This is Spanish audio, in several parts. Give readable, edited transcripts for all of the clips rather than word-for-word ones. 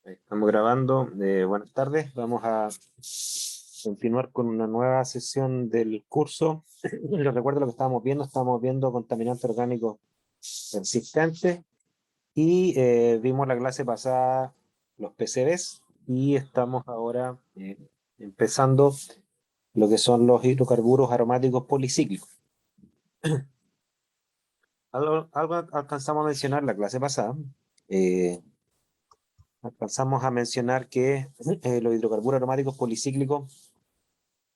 Estamos grabando. Buenas tardes. Vamos a continuar con una nueva sesión del curso. Les recuerdo lo que estábamos viendo. Estábamos viendo contaminantes orgánicos persistentes y vimos la clase pasada los PCBs y estamos ahora empezando lo que son los hidrocarburos aromáticos policíclicos. Algo alcanzamos a mencionar la clase pasada. Eh, Alcanzamos a mencionar que los hidrocarburos aromáticos policíclicos,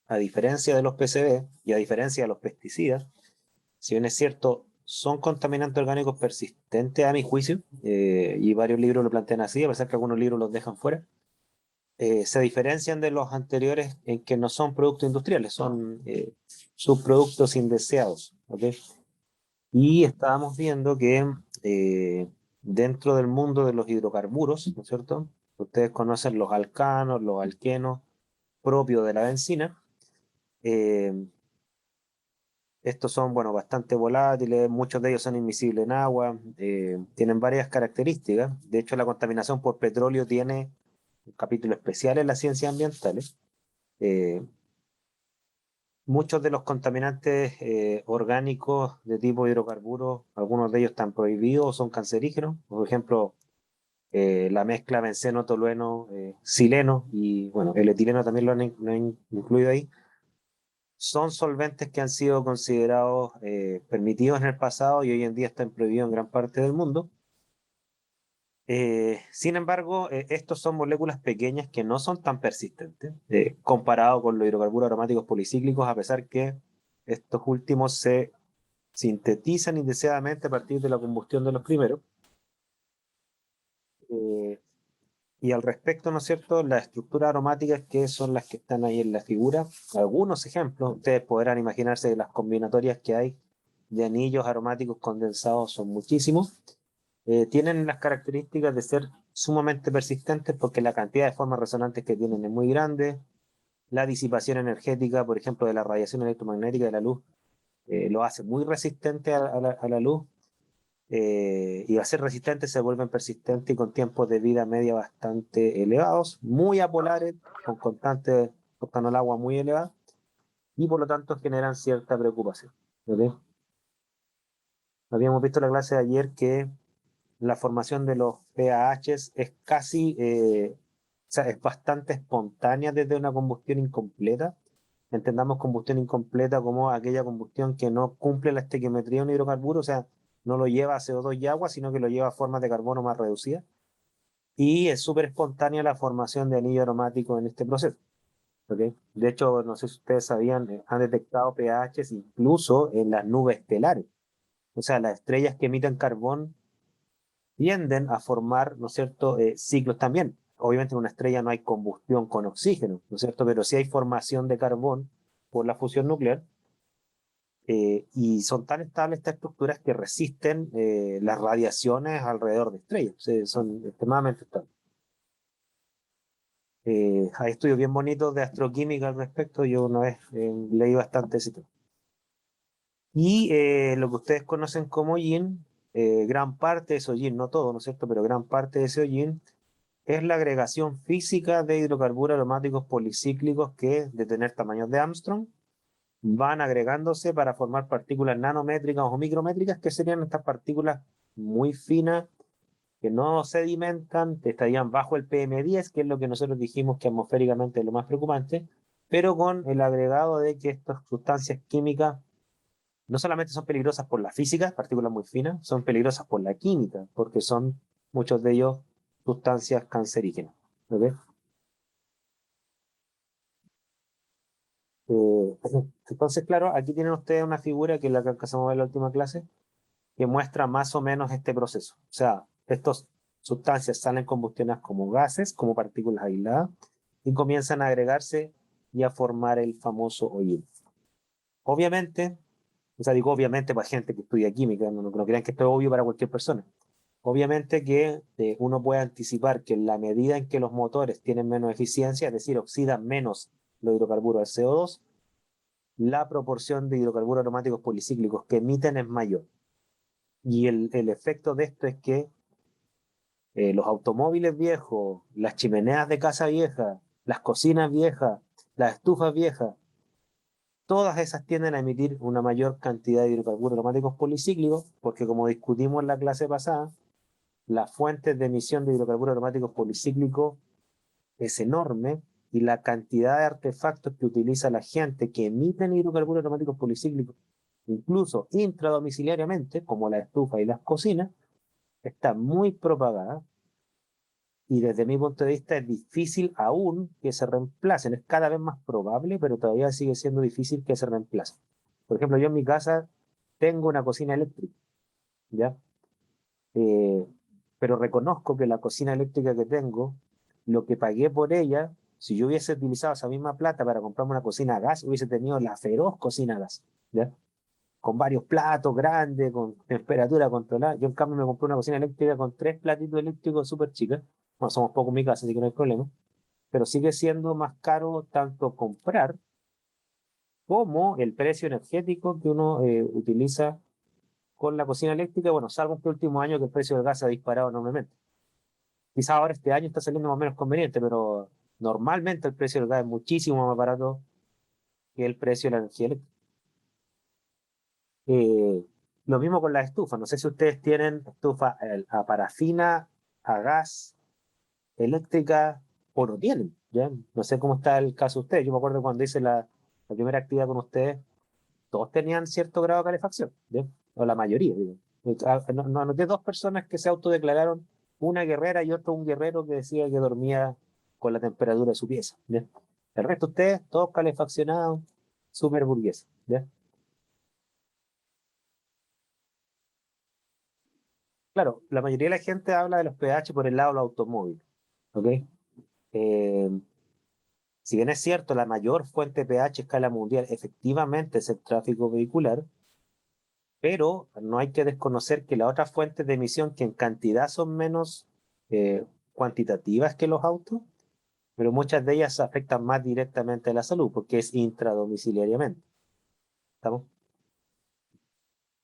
a diferencia de los PCB y a diferencia de los pesticidas, si bien es cierto, son contaminantes orgánicos persistentes a mi juicio, y varios libros lo plantean así, a pesar que algunos libros los dejan fuera. Se diferencian de los anteriores en que no son productos industriales, son subproductos indeseados, ¿ok? Y estábamos viendo que dentro del mundo de los hidrocarburos, ¿no es cierto? Ustedes conocen los alcanos, los alquenos propios de la bencina. Eh, Estos son, bueno, bastante volátiles, muchos de ellos son inmiscibles en agua, tienen varias características. De hecho, la contaminación por petróleo tiene un capítulo especial en las ciencias ambientales. Eh, Muchos de los contaminantes orgánicos de tipo hidrocarburos, algunos de ellos están prohibidos o son cancerígenos. Por ejemplo, la mezcla benceno, tolueno, sileno y, bueno, el etileno también lo han incluido ahí. Son solventes que han sido considerados permitidos en el pasado y hoy en día están prohibidos en gran parte del mundo. Sin embargo, estos son moléculas pequeñas que no son tan persistentes comparado con los hidrocarburos aromáticos policíclicos, a pesar que estos últimos se sintetizan indeseadamente a partir de la combustión de los primeros. Eh, y al respecto, ¿no es cierto? Las estructuras aromáticas que son las que están ahí en la figura, algunos ejemplos, ustedes podrán imaginarse que las combinatorias que hay de anillos aromáticos condensados son muchísimos. Tienen las características de ser sumamente persistentes porque la cantidad de formas resonantes que tienen es muy grande. La disipación energética, por ejemplo, de la radiación electromagnética de la luz, lo hace muy resistente a la luz. Y al ser resistentes se vuelven persistentes y con tiempos de vida media bastante elevados, muy apolares, con constantes octano al agua muy elevadas y por lo tanto generan cierta preocupación. ¿Ok? Habíamos visto en la clase de ayer que la formación de los pHs es casi, o sea, es bastante espontánea desde una combustión incompleta. Entendamos combustión incompleta como aquella combustión que no cumple la estequiometría de un hidrocarburo, o sea, no lo lleva a CO2 y agua, sino que lo lleva a formas de carbono más reducidas. Y es súper espontánea la formación de anillo aromático en este proceso. ¿Ok? De hecho, no sé si ustedes sabían, han detectado pHs incluso en las nubes estelares. O sea, las estrellas que emiten carbón tienden a formar, ¿no es cierto?, ciclos también. Obviamente en una estrella no hay combustión con oxígeno, ¿no es cierto?, pero sí hay formación de carbón por la fusión nuclear, y son tan estables estas estructuras que resisten las radiaciones alrededor de estrellas. O sea, son extremadamente estables. Hay estudios bien bonitos de astroquímica al respecto, yo una vez leí bastante ese tema. Y lo que ustedes conocen como yin, gran parte de ese yin, no todo, ¿no es cierto?, pero gran parte de ese yin es la agregación física de hidrocarburos aromáticos policíclicos que, de tener tamaños de Armstrong, van agregándose para formar partículas nanométricas o micrométricas, que serían estas partículas muy finas que no sedimentan, que estarían bajo el PM10, que es lo que nosotros dijimos que atmosféricamente es lo más preocupante, pero con el agregado de que estas sustancias químicas no solamente son peligrosas por la física, partículas muy finas, son peligrosas por la química, porque son muchos de ellos sustancias cancerígenas. ¿Ok? Eh, entonces, claro, aquí tienen ustedes una figura que es la que alcanzamos a ver en la última clase, que muestra más o menos este proceso. O sea, estas sustancias salen combustionadas como gases, como partículas aisladas, y comienzan a agregarse y a formar el famoso hollín. Obviamente, o sea, digo obviamente para gente que estudia química, no crean que esto es obvio para cualquier persona. Obviamente que uno puede anticipar que en la medida en que los motores tienen menos eficiencia, es decir, oxidan menos los hidrocarburos al CO2, la proporción de hidrocarburos aromáticos policíclicos que emiten es mayor. Y el efecto de esto es que los automóviles viejos, las chimeneas de casa vieja, las cocinas viejas, las estufas viejas, todas esas tienden a emitir una mayor cantidad de hidrocarburos aromáticos policíclicos, porque como discutimos en la clase pasada, las fuentes de emisión de hidrocarburos aromáticos policíclicos es enorme y la cantidad de artefactos que utiliza la gente que emiten hidrocarburos aromáticos policíclicos, incluso intradomiciliariamente, como la estufa y las cocinas, está muy propagada y desde mi punto de vista es difícil aún que se reemplacen. Es cada vez más probable, pero todavía sigue siendo difícil que se reemplacen. Por ejemplo, yo en mi casa tengo una cocina eléctrica, ¿ya? Eh, pero reconozco que la cocina eléctrica que tengo, lo que pagué por ella, si yo hubiese utilizado esa misma plata para comprarme una cocina a gas, hubiese tenido la feroz cocina a gas, ¿ya? Con varios platos grandes, con temperatura controlada. Yo en cambio me compré una cocina eléctrica con 3 platitos eléctricos súper chicas. Bueno, somos pocos en mi casa, así que no hay problema. Pero sigue siendo más caro tanto comprar como el precio energético que uno utiliza con la cocina eléctrica. Bueno, salvo este último año que el precio del gas se ha disparado enormemente. Quizás ahora este año está saliendo más o menos conveniente, pero normalmente el precio del gas es muchísimo más barato que el precio de la energía eléctrica. Eh, lo mismo con las estufas. No sé si ustedes tienen estufa a parafina, a gas, eléctrica o no tienen. ¿Ya? No sé cómo está el caso de ustedes. Yo me acuerdo cuando hice la primera actividad con ustedes, todos tenían cierto grado de calefacción, ¿ya? O la mayoría, digo. No, no anoté dos personas que se autodeclararon, una guerrera y otro un guerrero que decía que dormía con la temperatura de su pieza, ¿ya? El resto de ustedes, todos calefaccionados, súper burgueses, ¿ya? Claro, la mayoría de la gente habla de los pH por el lado del automóvil, ¿ok? Eh, si bien es cierto, la mayor fuente de pH a escala mundial efectivamente es el tráfico vehicular, pero no hay que desconocer que las otras fuentes de emisión, que en cantidad son menos cuantitativas que los autos, pero muchas de ellas afectan más directamente a la salud, porque es intradomiciliariamente. ¿Estamos?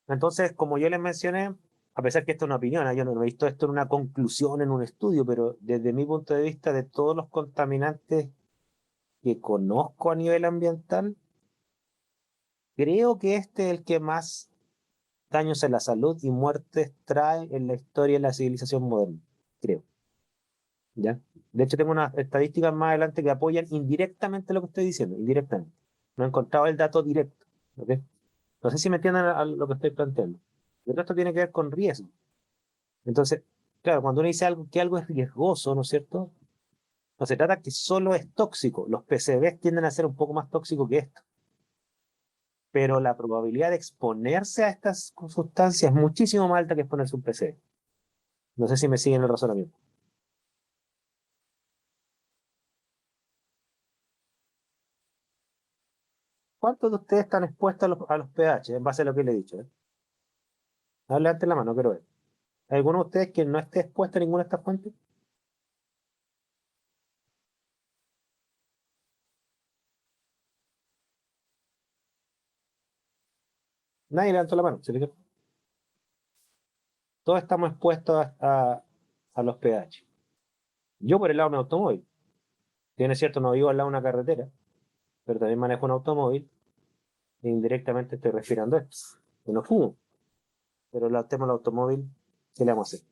Entonces, como yo les mencioné, a pesar que esto es una opinión, yo no he visto esto en una conclusión, en un estudio, pero desde mi punto de vista, de todos los contaminantes que conozco a nivel ambiental, creo que este es el que más daños en la salud y muertes trae en la historia de la civilización moderna, creo. ¿Ya? De hecho, tengo unas estadísticas más adelante que apoyan indirectamente lo que estoy diciendo, indirectamente. No he encontrado el dato directo. ¿Ok? No sé si me entienden a lo que estoy planteando. El resto tiene que ver con riesgo. Entonces, claro, cuando uno dice algo, que algo es riesgoso, ¿no es cierto? No se trata que solo es tóxico. Los PCBs tienden a ser un poco más tóxicos que esto. Pero la probabilidad de exponerse a estas sustancias es muchísimo más alta que exponerse a un PCB. No sé si me siguen el razonamiento. ¿Cuántos de ustedes están expuestos a los pH en base a lo que le he dicho? Hable ante la mano, quiero ver. ¿Alguno de ustedes que no esté expuesto a ninguna de estas fuentes? Nadie levantó la mano. ¿Se fijan? Todos estamos expuestos a los pH. Yo por el lado de mi automóvil. Tiene cierto, no vivo al lado de una carretera, pero también manejo un automóvil e indirectamente estoy respirando esto. Yo no fumo, pero el tema del automóvil, ¿qué le vamos a hacer?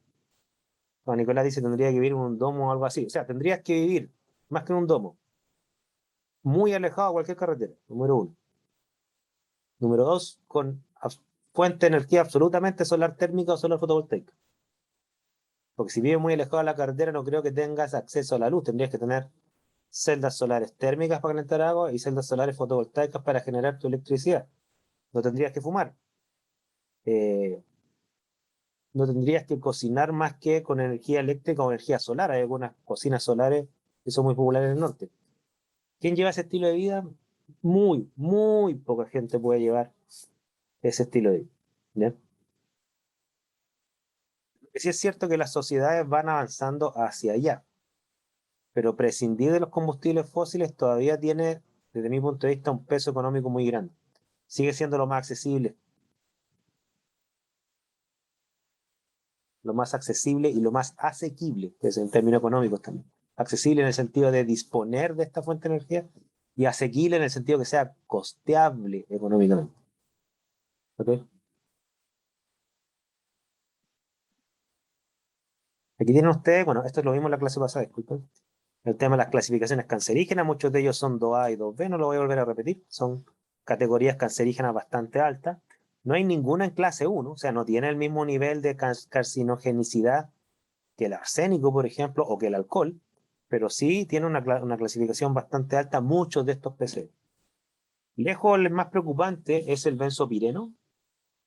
Juan Nicolás dice que tendría que vivir en un domo o algo así. O sea, tendrías que vivir más que en un domo, muy alejado de cualquier carretera, número uno. Número dos, con fuente de energía absolutamente solar térmica o solar fotovoltaica. Porque si vives muy alejado de la carretera, no creo que tengas acceso a la luz. Tendrías que tener celdas solares térmicas para calentar agua y celdas solares fotovoltaicas para generar tu electricidad. No tendrías que fumar. Eh, no tendrías que cocinar más que con energía eléctrica o energía solar. Hay algunas cocinas solares que son muy populares en el norte. ¿Quién lleva ese estilo de vida? Muy, muy poca gente puede llevar ese estilo de vida. ¿Ya? Que sí es cierto que las sociedades van avanzando hacia allá, pero prescindir de los combustibles fósiles todavía tiene, desde mi punto de vista, un peso económico muy grande. Sigue siendo lo más accesible. lo más accesible y lo más asequible, que es en términos económicos también. Accesible en el sentido de disponer de esta fuente de energía y asequible en el sentido que sea costeable económicamente. ¿Ok? Aquí tienen ustedes, bueno, esto es lo mismo en la clase pasada, disculpen. El tema de las clasificaciones cancerígenas, muchos de ellos son 2A y 2B, no lo voy a volver a repetir, son categorías cancerígenas bastante altas. No hay ninguna en clase 1, o sea, no tiene el mismo nivel de carcinogenicidad que el arsénico, por ejemplo, o que el alcohol, pero sí tiene una clasificación bastante alta muchos de estos PCB. Lejos el más preocupante es el benzopireno,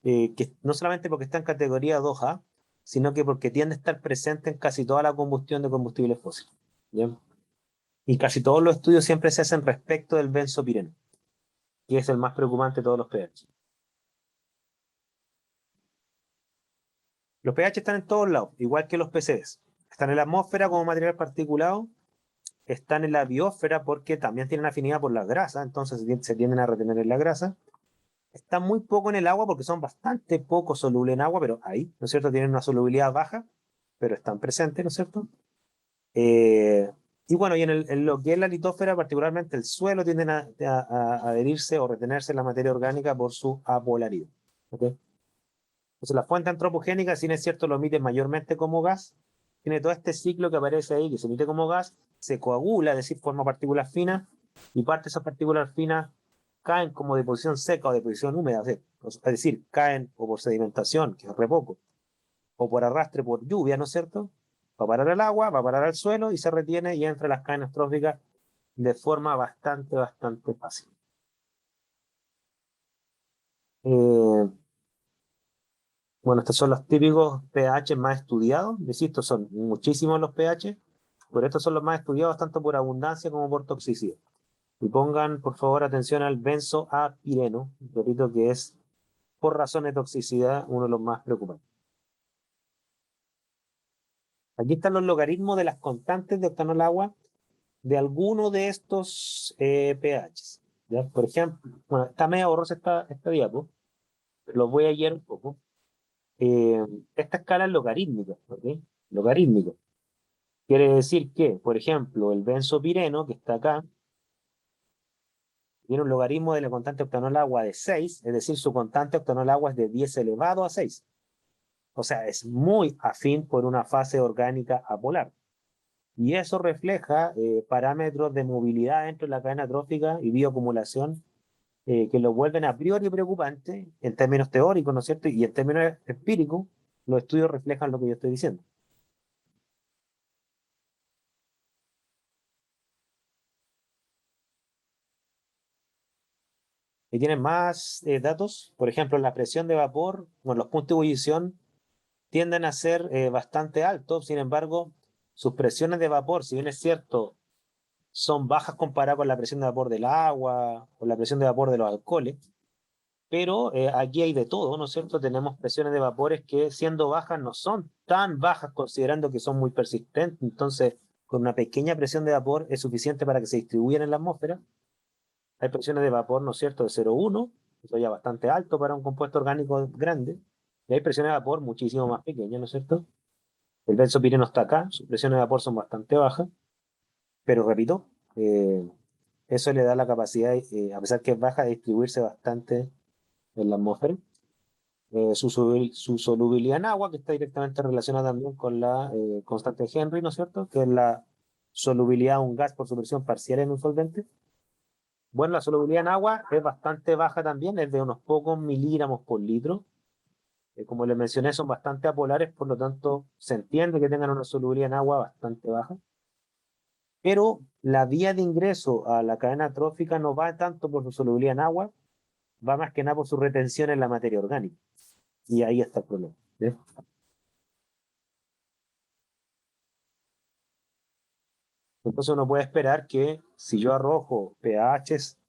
que no solamente porque está en categoría 2A, sino que porque tiende a estar presente en casi toda la combustión de combustibles fósiles. ¿Bien? Y casi todos los estudios siempre se hacen respecto del benzopireno, que es el más preocupante de todos los pH. Los pH están en todos lados, igual que los PCBs. Están en la atmósfera como material particulado, están en la biosfera porque también tienen afinidad por las grasas, entonces se tienden a retener en la grasa. Están muy poco en el agua porque son bastante poco solubles en agua, pero ahí, ¿no es cierto? Tienen una solubilidad baja, pero están presentes, ¿no es cierto? Eh, y bueno, y en lo que es la litósfera, particularmente el suelo, tienden a adherirse o retenerse en la materia orgánica por su apolaridad. ¿Okay? Entonces, la fuente antropogénica, si no es cierto, lo emite mayormente como gas. Tiene todo este ciclo que aparece ahí, que se emite como gas, se coagula, es decir, forma partículas finas, y parte de esas partículas finas caen como deposición seca o deposición húmeda, es decir, caen o por sedimentación, que es re poco, o por arrastre por lluvia, ¿no es cierto? Va a parar al agua, va a parar al suelo y se retiene y entra a las cadenas tróficas de forma bastante fácil. Eh, bueno, estos son los típicos pH más estudiados. Insisto, son muchísimos los pH, pero estos son los más estudiados tanto por abundancia como por toxicidad. Y pongan, por favor, atención al benzoapireno, repito que es, por razones de toxicidad, uno de los más preocupantes. Aquí están los logaritmos de las constantes de octanol agua de alguno de estos pHs. ¿Ya? Por ejemplo, bueno, está medio borrosa esta diapo, pero los voy a guiar un poco. Eh, esta escala es logarítmica, ¿ok? Logarítmica. Quiere decir que, por ejemplo, el benzopireno, que está acá, tiene un logaritmo de la constante octanol agua de 6, es decir, su constante octanol agua es de 10 elevado a 6. O sea, es muy afín por una fase orgánica apolar. Y eso refleja parámetros de movilidad dentro de la cadena trófica y bioacumulación que lo vuelven a priori preocupante en términos teóricos, ¿no es cierto? Y en términos empíricos, los estudios reflejan lo que yo estoy diciendo. Y tienen más datos, por ejemplo, la presión de vapor, bueno, los puntos de ebullición tienden a ser bastante altos, sin embargo, sus presiones de vapor, si bien es cierto, son bajas comparadas con la presión de vapor del agua o la presión de vapor de los alcoholes, pero aquí hay de todo, ¿no es cierto? Tenemos presiones de vapores que siendo bajas no son tan bajas considerando que son muy persistentes, entonces con una pequeña presión de vapor es suficiente para que se distribuyan en la atmósfera. Hay presiones de vapor, ¿no es cierto?, de 0,1, eso ya bastante alto para un compuesto orgánico grande, y hay presiones de vapor muchísimo más pequeñas, ¿no es cierto? El benzopireno está acá, sus presiones de vapor son bastante bajas, pero repito, eso le da la capacidad, a pesar que es baja, de distribuirse bastante en la atmósfera. Su solubilidad en agua, que está directamente relacionada también con la constante de Henry, ¿no es cierto? Que es la solubilidad de un gas por su presión parcial en un solvente. Bueno, la solubilidad en agua es bastante baja también, es de unos pocos miligramos por litro. Como les mencioné, son bastante apolares, por lo tanto, se entiende que tengan una solubilidad en agua bastante baja. Pero la vía de ingreso a la cadena trófica no va tanto por su solubilidad en agua, va más que nada por su retención en la materia orgánica. Y ahí está el problema. ¿Ves? Entonces uno puede esperar que si yo arrojo pHs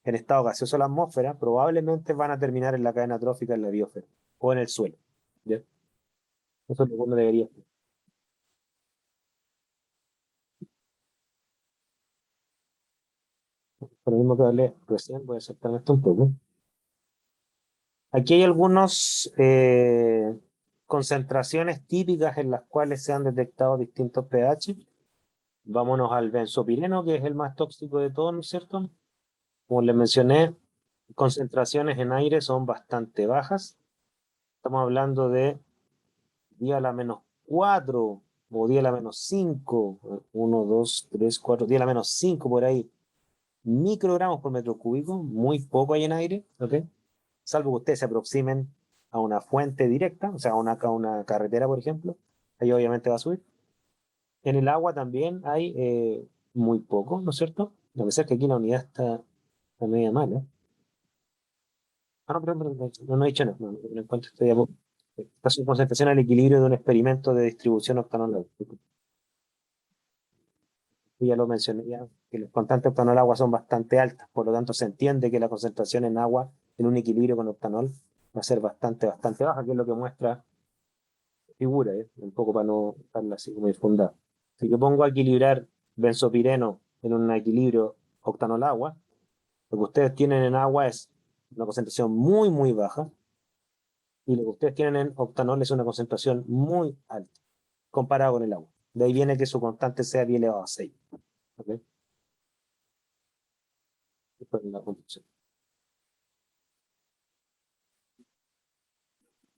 en estado gaseoso a la atmósfera, probablemente van a terminar en la cadena trófica en la biosfera o en el suelo. ¿Ya? Eso es lo que uno debería hacer. Por lo mismo que hablé recién, voy a saltar esto un poco. Aquí hay algunos concentraciones típicas en las cuales se han detectado distintos pH. Vámonos al benzopireno, que es el más tóxico de todos, ¿no es cierto? Como les mencioné, concentraciones en aire son bastante bajas. Estamos hablando de 10 a la menos 4 o 10 a la menos 5, 1, 2, 3, 4, 10 a la menos 5 por ahí, microgramos por metro cúbico, muy poco hay en aire, ¿ok? Salvo que ustedes se aproximen a una fuente directa, o sea, a una carretera, por ejemplo, ahí obviamente va a subir. En el agua también hay muy poco, ¿no es cierto? A pesar que aquí la unidad está media mala. Ah, no, perdón, no he dicho nada. No encuentro este diapo. Esta es su concentración al equilibrio de un experimento de distribución octanol. Ya lo mencioné, ya, que los constantes octanol agua son bastante altas, por lo tanto se entiende que la concentración en agua en un equilibrio con octanol va a ser bastante baja, que es lo que muestra la figura, un poco para no estarla así como infundada. Si yo pongo a equilibrar benzopireno en un equilibrio octanol agua, lo que ustedes tienen en agua es una concentración muy baja, y lo que ustedes tienen en octanol es una concentración muy alta comparado con el agua. De ahí viene que su constante sea 10 elevado a 6. ¿Ok? Esta es la conclusión.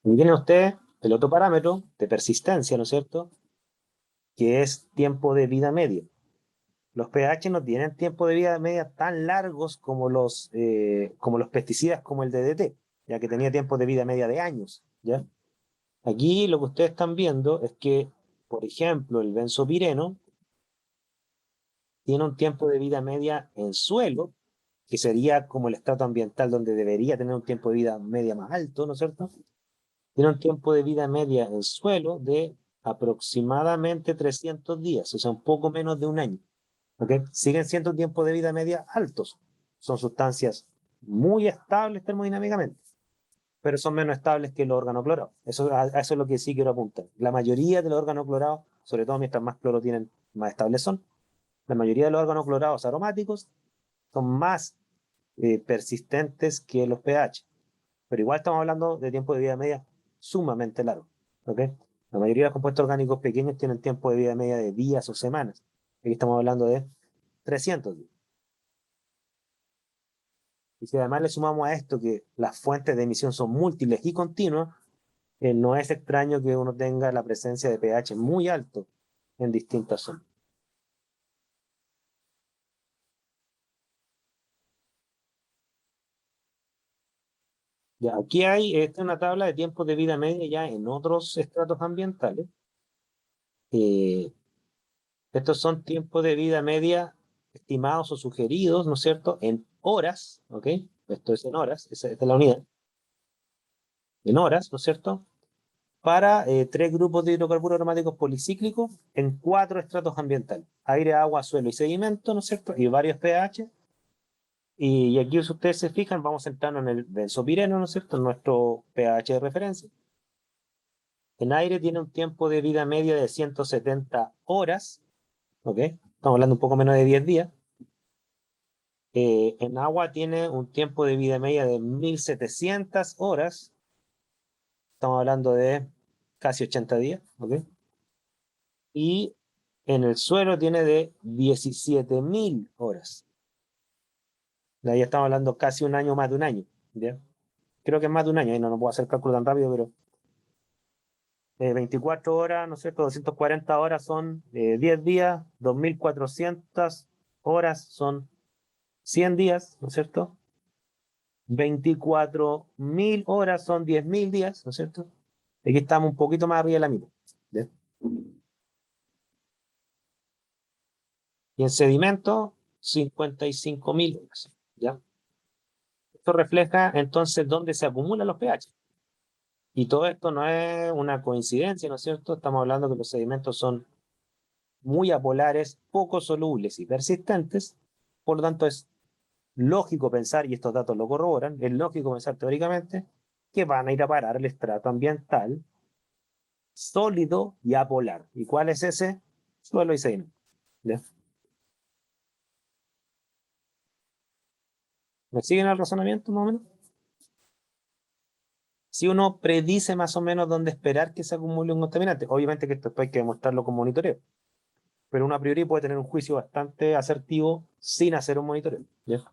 Y tienen ustedes el otro parámetro de persistencia, ¿no es cierto? Que es tiempo de vida medio. Los pH no tienen tiempo de vida media tan largos como los pesticidas como el DDT, ya que tenía tiempo de vida media de años, ¿ya? Aquí lo que ustedes están viendo es que, por ejemplo, el benzopireno tiene un tiempo de vida media en suelo, que sería como el estrato ambiental donde debería tener un tiempo de vida media más alto, ¿no es cierto? Tiene un tiempo de vida media en suelo de aproximadamente 300 días, o sea, un poco menos de un año. ¿Ok? Siguen siendo tiempos de vida media altos. Son sustancias muy estables termodinámicamente, pero son menos estables que los organoclorados. A eso es lo que sí quiero apuntar. La mayoría de los organoclorados, sobre todo mientras más cloro tienen, más estables son. La mayoría de los organoclorados aromáticos son más persistentes que los pH, pero igual estamos hablando de tiempo de vida media sumamente largo. ¿Ok? La mayoría de los compuestos orgánicos pequeños tienen tiempo de vida media de días o semanas. Aquí estamos hablando de 300 días. Y si además le sumamos a esto que las fuentes de emisión son múltiples y continuas, no es extraño que uno tenga la presencia de pH muy alto en distintas zonas. Ya, aquí hay una tabla de tiempos de vida media ya en otros estratos ambientales. Eh, Estos son tiempos de vida media estimados o sugeridos, ¿no es cierto?, en horas, ¿ok? Esto es en horas, esta es la unidad, en horas, ¿no es cierto?, para tres grupos de hidrocarburos aromáticos policíclicos en cuatro estratos ambientales: aire, agua, suelo y sedimento, ¿no es cierto?, y varios pH. Y aquí, si ustedes se fijan, vamos centrarnos en el benzopireno, ¿no es cierto?, en nuestro pH de referencia. En aire tiene un tiempo de vida media de 170 horas, ¿ok? Estamos hablando un poco menos de 10 días. En agua tiene un tiempo de vida media de 1700 horas. Estamos hablando de casi 80 días, ¿ok? Y en el suelo tiene de 17.000 horas. De ahí estamos hablando casi un año, más de un año, ¿ya? Creo que es más de un año, ahí no puedo hacer cálculo tan rápido, pero 24 horas, ¿no es cierto? 240 horas son 10 días, 2.400 horas son 100 días, ¿no es cierto? 24.000 horas son 10.000 días, ¿no es cierto? Aquí estamos un poquito más arriba de la mitad, ¿ya? Y en sedimento, 55.000 horas, ¿ya? Esto refleja entonces dónde se acumulan los pH. Y todo esto no es una coincidencia, ¿no es cierto? Estamos hablando que los sedimentos son muy apolares, poco solubles y persistentes. Por lo tanto, es lógico pensar, y estos datos lo corroboran, es lógico pensar teóricamente que van a ir a parar el estrato ambiental sólido y apolar. ¿Y cuál es ese? Suelo y sedimento. ¿Ya? ¿Me siguen el razonamiento más o menos? si uno predice más o menos dónde esperar que se acumule un contaminante. Obviamente que esto después hay que demostrarlo con monitoreo, pero uno a priori puede tener un juicio bastante asertivo sin hacer un monitoreo. ¿Ya?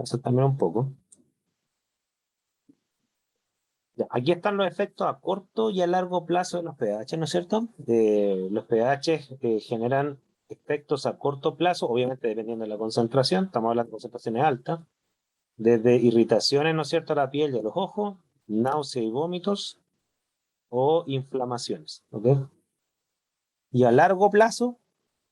Eso también un poco. Ya, aquí están los efectos a corto y a largo plazo de los pH, ¿no es cierto? Los pH generan efectos a corto plazo, obviamente dependiendo de la concentración, estamos hablando de concentraciones altas, desde irritaciones, ¿no es cierto?, a la piel y a los ojos, náuseas y vómitos o inflamaciones, ¿ok? Y a largo plazo,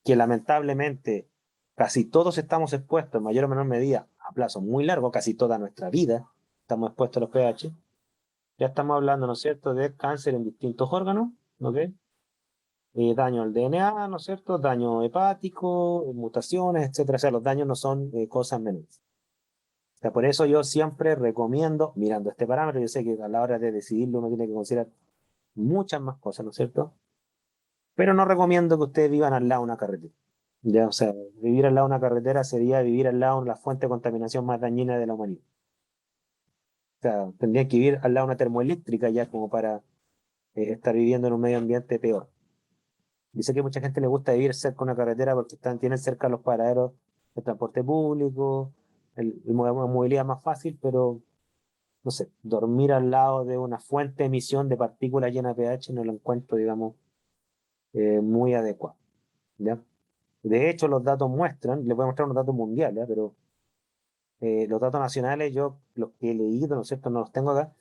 que lamentablemente casi todos estamos expuestos en mayor o menor medida a plazo muy largo, casi toda nuestra vida estamos expuestos a los pH. Ya estamos hablando, ¿no es cierto?, de cáncer en distintos órganos, ¿ok? Daño al DNA, ¿no es cierto?, daño hepático, mutaciones, etcétera. O sea, los daños no son cosas menores. O sea, por eso yo siempre recomiendo, mirando este parámetro, yo sé que a la hora de decidirlo uno tiene que considerar muchas más cosas, ¿no es cierto? Pero no recomiendo que ustedes vivan al lado de una carretera. Ya, o sea, vivir al lado de una carretera sería vivir al lado de la fuente de contaminación más dañina de la humanidad. O sea, tendrían que vivir al lado de una termoeléctrica ya como para estar viviendo en un medio ambiente peor. Dice que a mucha gente le gusta vivir cerca de una carretera porque tienen cerca los paraderos de transporte público, la movilidad más fácil, pero no sé, dormir al lado de una fuente de emisión de partículas llenas de pH no lo encuentro, digamos, muy adecuado. ¿Ya? De hecho, los datos muestran, les voy a mostrar unos datos mundiales, ¿ya? Pero los datos nacionales, yo los que he leído, ¿no es cierto?, no los tengo acá,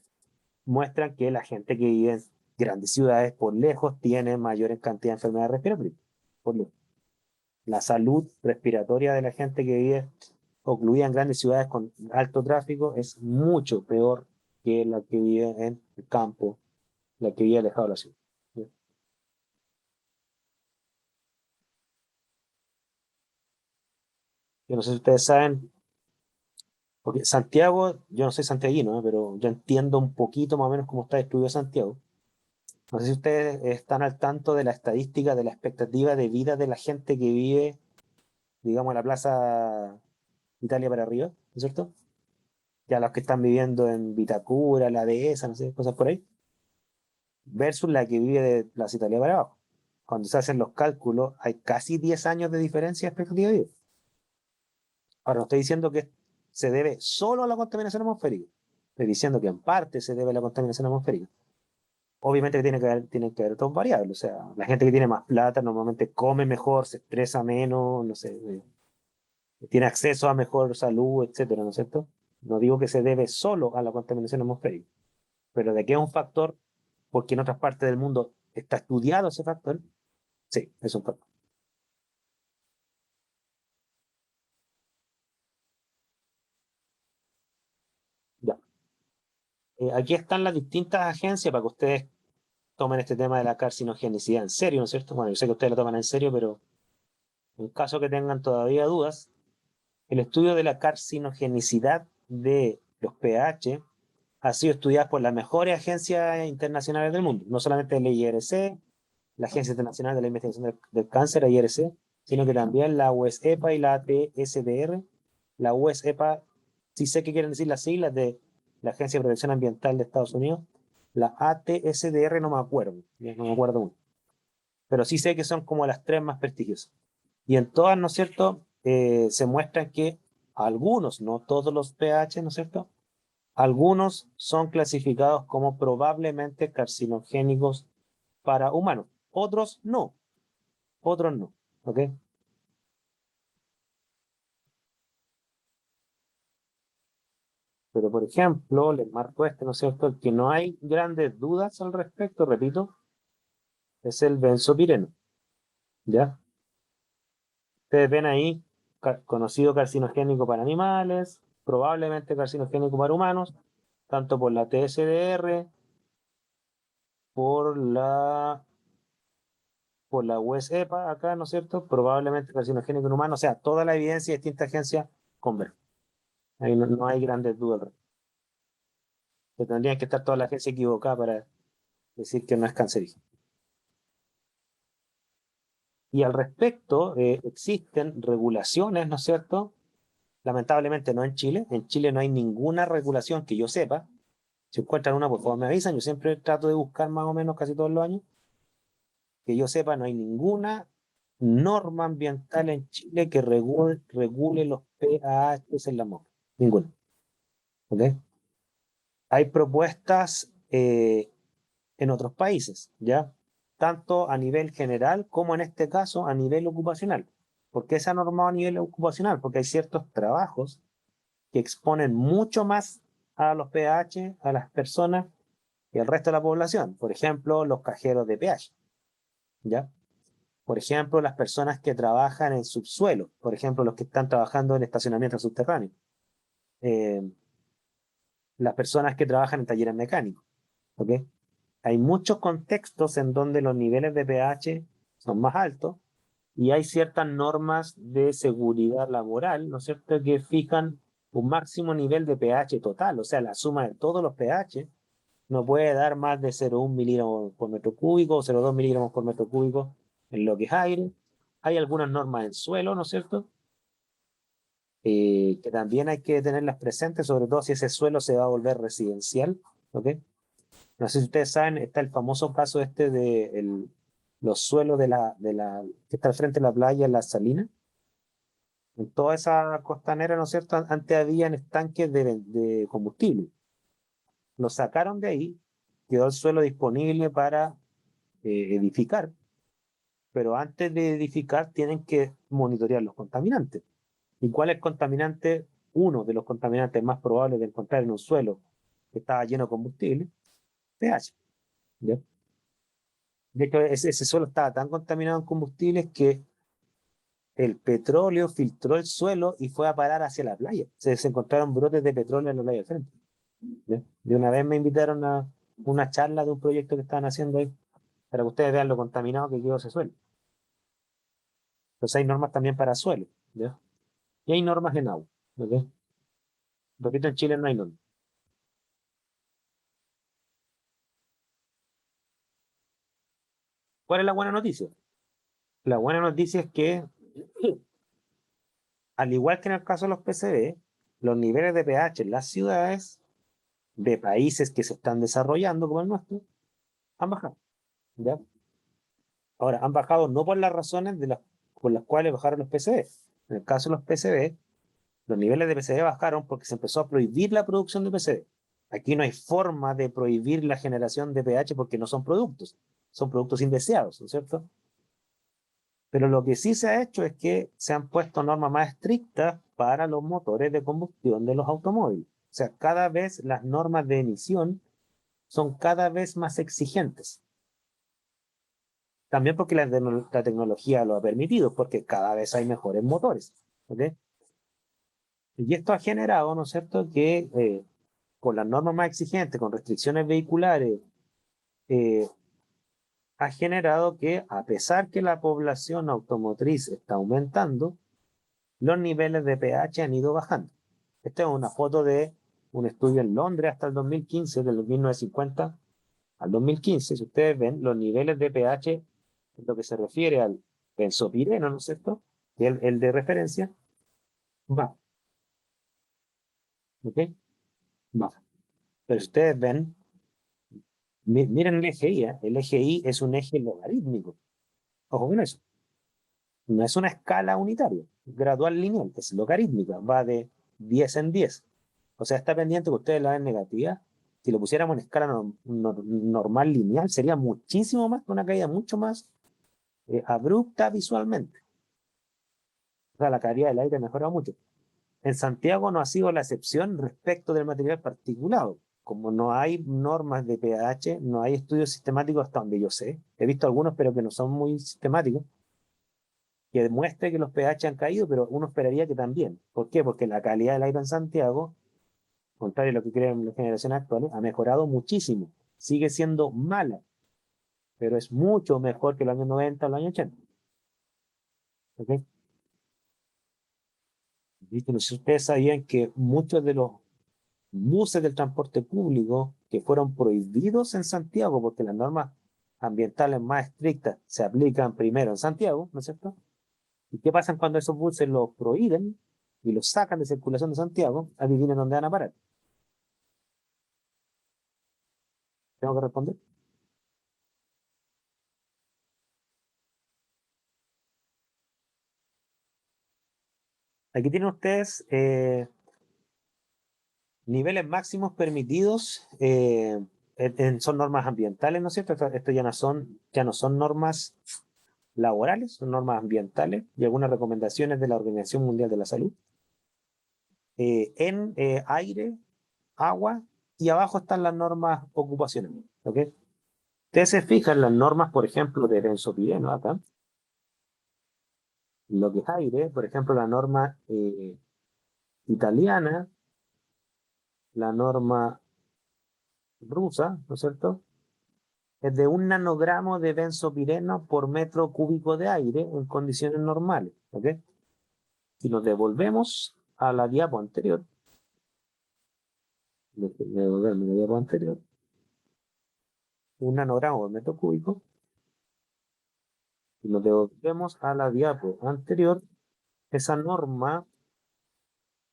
muestran que la gente que vive en grandes ciudades por lejos tiene mayor cantidad de enfermedades respiratorias. Por lejos. La salud respiratoria de la gente que vive ocluida en grandes ciudades con alto tráfico es mucho peor que la que vive en el campo, la que vive alejado de la ciudad. Yo no sé si ustedes saben, porque Santiago, yo no soy santiaguino, pero yo entiendo un poquito más o menos cómo está distribuido Santiago. No sé si ustedes están al tanto de la estadística de la expectativa de vida de la gente que vive, digamos, en la Plaza Italia para arriba, ¿no es cierto? Ya los que están viviendo en Vitacura, la Dehesa, no sé, cosas por ahí, versus la que vive de Plaza Italia para abajo. Cuando se hacen los cálculos, hay casi 10 años de diferencia de expectativa de vida. Ahora, no estoy diciendo que se debe solo a la contaminación atmosférica, estoy diciendo que en parte se debe a la contaminación atmosférica. Obviamente que tiene que haber otros variables, o sea, la gente que tiene más plata normalmente come mejor, se estresa menos, no sé, tiene acceso a mejor salud, etcétera, ¿no es cierto? No digo que se debe solo a la contaminación atmosférica, pero de que es un factor, porque en otras partes del mundo está estudiado ese factor, sí, es un factor. Ya. Aquí están las distintas agencias para que ustedes tomen este tema de la carcinogenicidad en serio, ¿no es cierto? Bueno, yo sé que ustedes lo toman en serio, pero en caso que tengan todavía dudas, el estudio de la carcinogenicidad de los pH ha sido estudiado por las mejores agencias internacionales del mundo, no solamente el IRC, la Agencia Internacional de la Investigación del Cáncer, IRC, sino que también la USEPA y la TSDR. La USEPA, sí sé qué quieren decir las siglas de la Agencia de Protección Ambiental de Estados Unidos. La ATSDR no me acuerdo, no me acuerdo mucho, pero sí sé que son como las tres más prestigiosas. Y en todas, ¿no es cierto?, se muestran que algunos, no todos los pH, ¿no es cierto?, algunos son clasificados como probablemente carcinogénicos para humanos, otros no, ¿ok? Pero por ejemplo, les marco este, ¿no es cierto? El que no hay grandes dudas al respecto, repito, es el benzopireno, ¿ya? Ustedes ven ahí, conocido carcinogénico para animales, probablemente carcinogénico para humanos, tanto por la TSDR, por la, por la USEPA, acá, ¿no es cierto? Probablemente carcinogénico en humanos, o sea, toda la evidencia de distintas agencias converge. Ahí no hay grandes dudas. Que tendrían que estar toda la agencia equivocada para decir que no es cancerígeno. Y al respecto, existen regulaciones, ¿no es cierto? Lamentablemente no en Chile. En Chile no hay ninguna regulación que yo sepa. Si encuentran una, por favor me avisan. Yo siempre trato de buscar más o menos casi todos los años. Que yo sepa, no hay ninguna norma ambiental en Chile que regule los PAH en la moto. Ninguna. ¿Ok? Hay propuestas en otros países, ¿ya? Tanto a nivel general como en este caso a nivel ocupacional. ¿Por qué se ha normado a nivel ocupacional? Porque hay ciertos trabajos que exponen mucho más a los pH, a las personas y al resto de la población. Por ejemplo, los cajeros de pH, ¿ya? Por ejemplo, las personas que trabajan en subsuelo, por ejemplo, los que están trabajando en estacionamiento subterráneo, eh, las personas que trabajan en talleres mecánicos, ¿ok? Hay muchos contextos en donde los niveles de pH son más altos y hay ciertas normas de seguridad laboral, ¿no es cierto?, que fijan un máximo nivel de pH total, o sea, la suma de todos los pH no puede dar más de 0,1 miligramos por metro cúbico o 0,2 miligramos por metro cúbico en lo que es aire. Hay algunas normas en suelo, ¿no es cierto?, que también hay que tenerlas presentes, sobre todo si ese suelo se va a volver residencial, ¿ok? No sé si ustedes saben, está el famoso caso este de los suelos que está al frente de la playa, la Salina. En toda esa costanera, ¿no es cierto? Antes habían estanques de combustible. Lo sacaron de ahí, quedó el suelo disponible para edificar, pero antes de edificar tienen que monitorear los contaminantes. ¿Y cuál es el contaminante? Uno de los contaminantes más probables de encontrar en un suelo que estaba lleno de combustible, pH. ¿Ya? De hecho, ese suelo estaba tan contaminado en combustibles que el petróleo filtró el suelo y fue a parar hacia la playa. Se encontraron brotes de petróleo en la playa del frente. ¿Ya? De una vez me invitaron a una charla de un proyecto que estaban haciendo ahí, para que ustedes vean lo contaminado que quedó ese suelo. Entonces hay normas también para suelo, ¿ya? Y hay normas en agua, ¿ok? Repito, en Chile no hay normas. ¿Cuál es la buena noticia? La buena noticia es que, al igual que en el caso de los PCB, los niveles de pH en las ciudades de países que se están desarrollando, como el nuestro, han bajado, ¿ya? Ahora, han bajado no por las razones por las cuales bajaron los PCB. En el caso de los PCB, los niveles de PCB bajaron porque se empezó a prohibir la producción de PCB. Aquí no hay forma de prohibir la generación de pH porque no son productos indeseados, ¿no es cierto? Pero lo que sí se ha hecho es que se han puesto normas más estrictas para los motores de combustión de los automóviles. O sea, cada vez las normas de emisión son cada vez más exigentes. También porque la tecnología lo ha permitido, porque cada vez hay mejores motores. ¿Ok? Y esto ha generado, ¿no es cierto?, que con las normas más exigentes, con restricciones vehiculares, eh, ha generado que, a pesar que la población automotriz está aumentando, los niveles de pH han ido bajando. Esta es una foto de un estudio en Londres hasta el 2015, del 1950 al 2015. Si ustedes ven, los niveles de pH, en lo que se refiere al benzopireno, ¿no es cierto?, que es el de referencia, baja. ¿Ok? Baja. Pero si ustedes ven, miren el eje Y, ¿eh? El eje Y es un eje logarítmico. Ojo con eso. No es una escala unitaria, gradual lineal, es logarítmica, va de 10 en 10. O sea, está pendiente que ustedes la ven negativa. Si lo pusiéramos en escala normal lineal, sería muchísimo más, una caída mucho más abrupta visualmente. O sea, la calidad del aire mejora mucho. En Santiago no ha sido la excepción respecto del material particulado. Como no hay normas de pH, no hay estudios sistemáticos hasta donde yo sé. He visto algunos, pero que no son muy sistemáticos, que demuestre que los pH han caído, pero uno esperaría que también. ¿Por qué? Porque la calidad del aire en Santiago, contrario a lo que creen las generaciones actuales, ha mejorado muchísimo. Sigue siendo mala, pero es mucho mejor que los años 90 o los años 80. ¿Okay? No sé si ustedes sabían que muchos de los buses del transporte público que fueron prohibidos en Santiago porque las normas ambientales más estrictas se aplican primero en Santiago, ¿no es cierto? ¿Y qué pasa cuando esos buses los prohíben y los sacan de circulación de Santiago? Adivinen dónde van a parar. ¿Tengo que responder? Aquí tienen ustedes niveles máximos permitidos, son normas ambientales, ¿no es cierto? Esto ya no son normas laborales, son normas ambientales y algunas recomendaciones de la Organización Mundial de la Salud. En aire, agua y abajo están las normas ocupacionales. ¿Ok? Ustedes se fijan las normas, por ejemplo, de benzopireno acá, lo que es aire, por ejemplo, la norma italiana, la norma rusa, ¿no es cierto? Es de 1 nanogramo de benzopireno por metro cúbico de aire en condiciones normales. ¿Ok? Si nos devolvemos a la diapo anterior, devolverme a la diapo anterior, 1 nanogramo por metro cúbico, si nos devolvemos a la diapo anterior, esa norma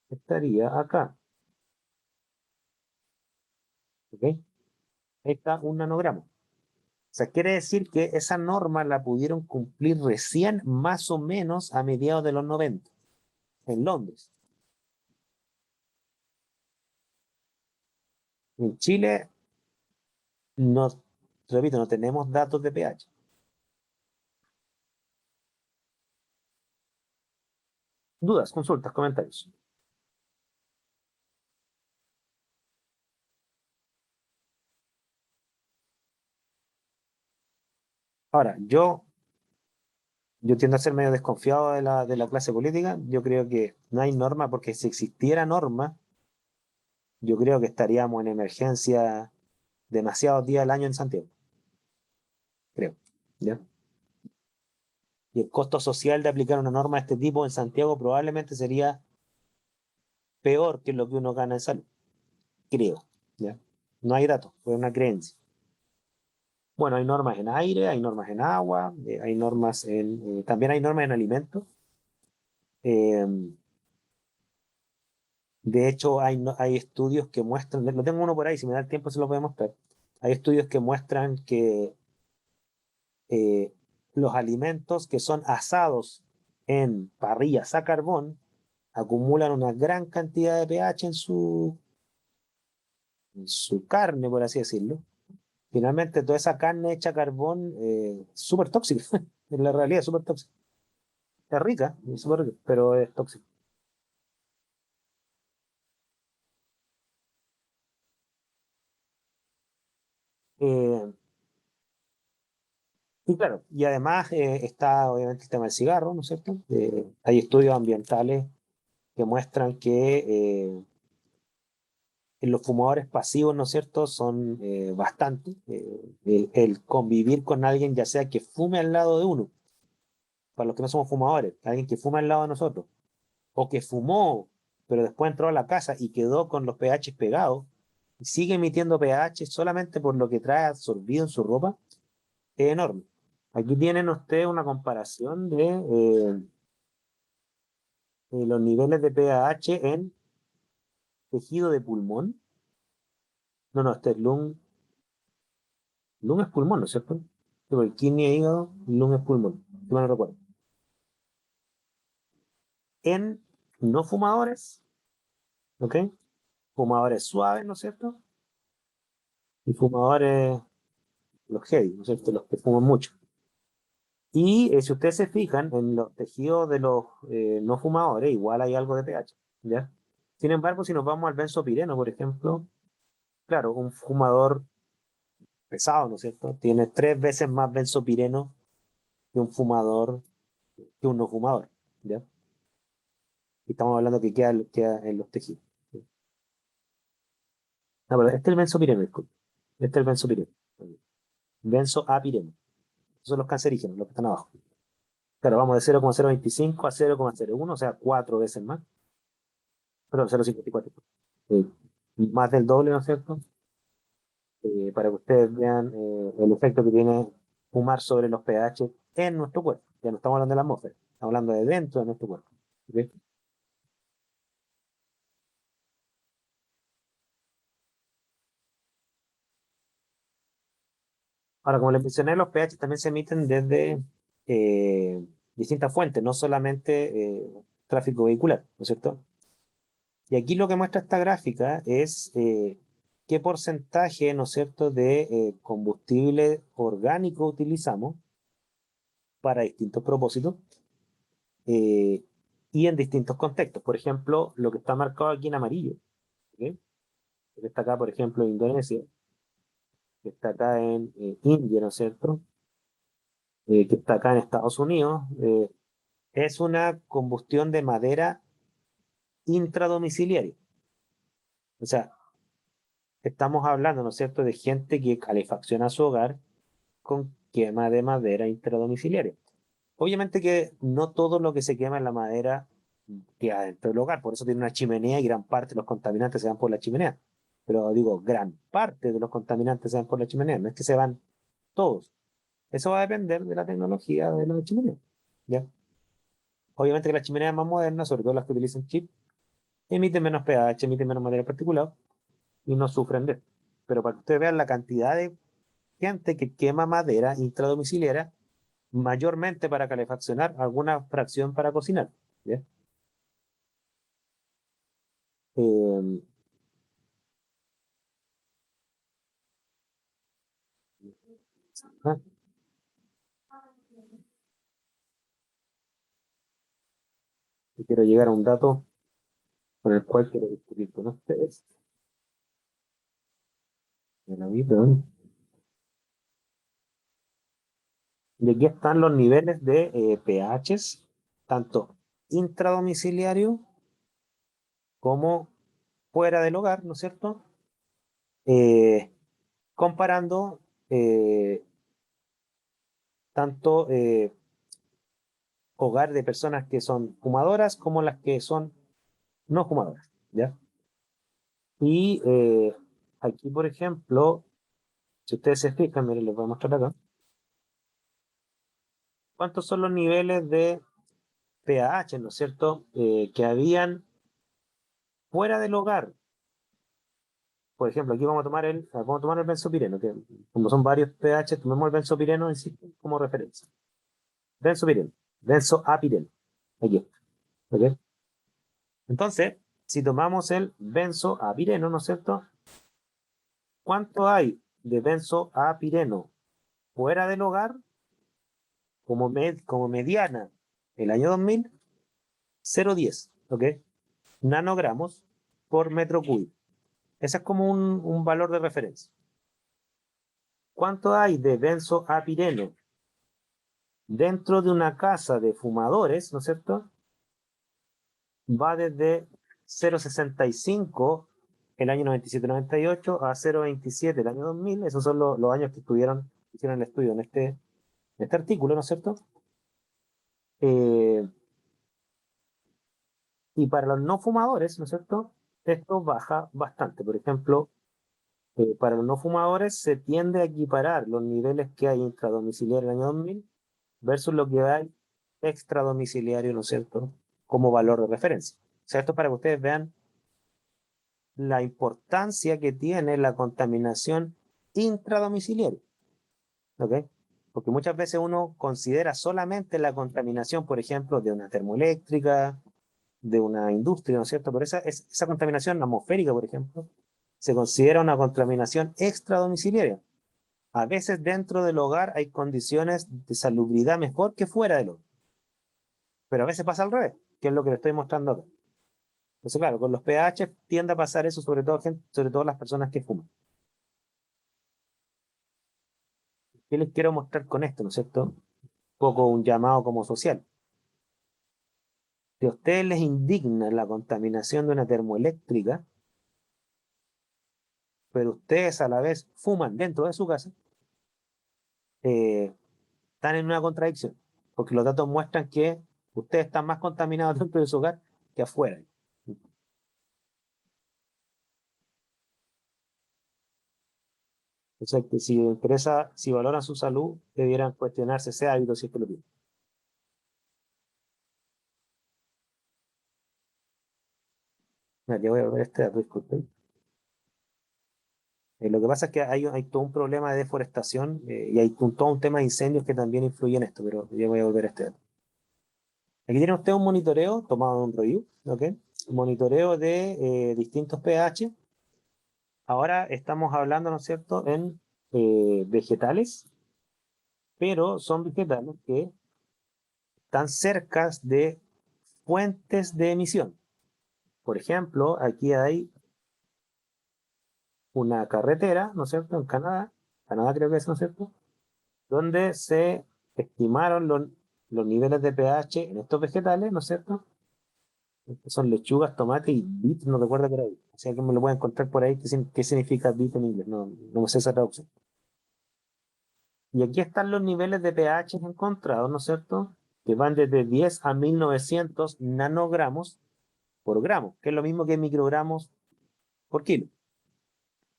estaría acá. ¿Ok? Ahí está 1 nanogramo. O sea, quiere decir que esa norma la pudieron cumplir recién más o menos a mediados de los 90 en Londres. En Chile, no, repito, no tenemos datos de pH. Dudas, consultas, comentarios. Ahora, yo tiendo a ser medio desconfiado de la clase política. Yo creo que no hay norma, porque si existiera norma, yo creo que estaríamos en emergencia demasiados días al año en Santiago, creo. ¿Ya? Y el costo social de aplicar una norma de este tipo en Santiago probablemente sería peor que lo que uno gana en salud, creo. ¿Ya? No hay datos, fue una creencia. Bueno, hay normas en aire, hay normas en agua, hay normas también hay normas en alimentos. Eh, de hecho, hay estudios que muestran, lo tengo uno por ahí, si me da el tiempo se lo voy a mostrar. Hay estudios que muestran que eh, los alimentos que son asados en parrillas a carbón acumulan una gran cantidad de pH en su carne, por así decirlo. Finalmente, toda esa carne hecha a carbón es súper tóxica. En la realidad es súper tóxica. Es rica, es súper rica, pero es tóxica. Eh, y claro, y además está obviamente el tema del cigarro, ¿no es cierto? Hay estudios ambientales que muestran que los fumadores pasivos, ¿no es cierto?, son bastante. El convivir con alguien, ya sea que fume al lado de uno, para los que no somos fumadores, alguien que fuma al lado de nosotros, o que fumó, pero después entró a la casa y quedó con los pH pegados, y sigue emitiendo pH solamente por lo que trae absorbido en su ropa, es enorme. Aquí tienen ustedes una comparación de los niveles de pH en tejido de pulmón. No, no, este es lung es pulmón, ¿no es cierto? Sí, porque kidney es hígado, lung es pulmón, si mal no recuerdo. En no fumadores, ¿ok? Fumadores suaves, ¿no es cierto? Y fumadores, los heavy, ¿no es cierto? Los que fuman mucho. Y si ustedes se fijan en los tejidos de los no fumadores, igual hay algo de pH, ¿ya? Sin embargo, si nos vamos al benzopireno, por ejemplo, claro, un fumador pesado, ¿no es cierto? Tiene 3 veces más benzopireno que un fumador, que un no fumador, ¿ya? Y estamos hablando que queda en los tejidos. No, pero este es el benzopireno, disculpe. Este es el benzopireno. Benzoapireno. Esos son los cancerígenos, los que están abajo. Claro, vamos de 0,025 a 0,01, o sea, 4 veces más. Perdón, 0,54. Eh, más del doble, ¿no es cierto? Para que ustedes vean el efecto que tiene fumar sobre los pH en nuestro cuerpo. Ya no estamos hablando de la atmósfera, estamos hablando de dentro de nuestro cuerpo. ¿Ok? Ahora, como les mencioné, los pH también se emiten desde eh, distintas fuentes, no solamente tráfico vehicular, ¿no es cierto? Y aquí lo que muestra esta gráfica es qué porcentaje, ¿no es cierto?, de combustible orgánico utilizamos para distintos propósitos eh, y en distintos contextos. Por ejemplo, lo que está marcado aquí en amarillo, ¿ok? Que está acá, por ejemplo, en Indonesia, que está acá en India, ¿no es cierto? Que está acá en Estados Unidos, es una combustión de madera intradomiciliaria. O sea, estamos hablando, ¿no es cierto?, de gente que calefacciona su hogar con quema de madera intradomiciliaria. Obviamente que no todo lo que se quema en la madera queda dentro del hogar, por eso tiene una chimenea y gran parte de los contaminantes se van por la chimenea. Pero digo, gran parte de los contaminantes se van por la chimenea, no es que se van todos. Eso va a depender de la tecnología de la chimenea. ¿Ya? Obviamente que las chimeneas más modernas, sobre todo las que utilizan chip, emiten menos pH, emiten menos materia particulada y no sufren de esto. Pero para que ustedes vean la cantidad de gente que quema madera intradomiciliaria, mayormente para calefaccionar, alguna fracción para cocinar. ¿Ya? Eh, ah, y quiero llegar a un dato con el cual quiero discutir con ustedes. Me la vi, perdón. Y aquí están los niveles de pHs, tanto intradomiciliario como fuera del hogar, ¿no es cierto? Eh, comparando tanto hogar de personas que son fumadoras como las que son no fumadoras, ¿ya? Y aquí, por ejemplo, si ustedes se fijan, miren, les voy a mostrar acá, cuántos son los niveles de pH, ¿no es cierto?, que habían fuera del hogar. Por ejemplo, aquí vamos a tomar el benzopireno, que como son varios pH, tomemos el benzopireno en sí como referencia. Benzopireno, benzoapireno. Aquí, ¿ok? Entonces, si tomamos el benzoapireno, ¿no es cierto? ¿Cuánto hay de benzoapireno fuera del hogar como mediana el año 2000? 0,10, ¿ok? Nanogramos por metro cúbico. Ese es como un valor de referencia. ¿Cuánto hay de benzoapireno dentro de una casa de fumadores, ¿no es cierto? Va desde 0,65 el año 97-98 a 0,27 el año 2000. Esos son los años que hicieron el estudio en este artículo, ¿no es cierto? Eh, y para los no fumadores, ¿no es cierto? Esto baja bastante. Por ejemplo, para los no fumadores se tiende a equiparar los niveles que hay intradomiciliario en el año 2000 versus lo que hay extradomiciliario, ¿no es cierto? Como valor de referencia. O sea, esto es para que ustedes vean la importancia que tiene la contaminación intradomiciliaria, ¿ok? Porque muchas veces uno considera solamente la contaminación, por ejemplo, de una termoeléctrica, de una industria, ¿no es cierto? Pero esa contaminación atmosférica, por ejemplo, se considera una contaminación extradomiciliaria. A veces dentro del hogar hay condiciones de salubridad mejor que fuera del hogar, pero a veces pasa al revés, que es lo que le estoy mostrando acá. Entonces, claro, con los pH tiende a pasar eso, sobre todo las personas que fuman. ¿Qué les quiero mostrar con esto, no es cierto? Un poco un llamado como social. Si a ustedes les indigna la contaminación de una termoeléctrica, pero ustedes a la vez fuman dentro de su casa, eh, están en una contradicción, porque los datos muestran que ustedes están más contaminados dentro de su hogar que afuera. O sea, que si les interesa, si valoran su salud, debieran cuestionarse ese hábito si es que lo tienen. Mira, ya voy a ver este dato, disculpen. Lo que pasa es que hay todo un problema de deforestación y hay todo un tema de incendios que también influye en esto, pero ya voy a volver a este dato. Aquí tiene usted un monitoreo tomado de un review, ¿ok? Un monitoreo de distintos pH. Ahora estamos hablando, ¿no es cierto?, en vegetales, pero son vegetales que están cerca de fuentes de emisión. Por ejemplo, aquí hay una carretera, ¿no es cierto?, en Canadá, Canadá creo que es, ¿no es cierto?, donde se estimaron los niveles de pH en estos vegetales, ¿no es cierto? Son lechugas, tomate y beet, no recuerdo por ahí. Si alguien me lo puede encontrar por ahí, ¿qué significa beet en inglés? No, no me sé esa traducción. Y aquí están los niveles de pH encontrados, ¿no es cierto? Que van desde 10 a 1900 nanogramos por gramo, que es lo mismo que microgramos por kilo.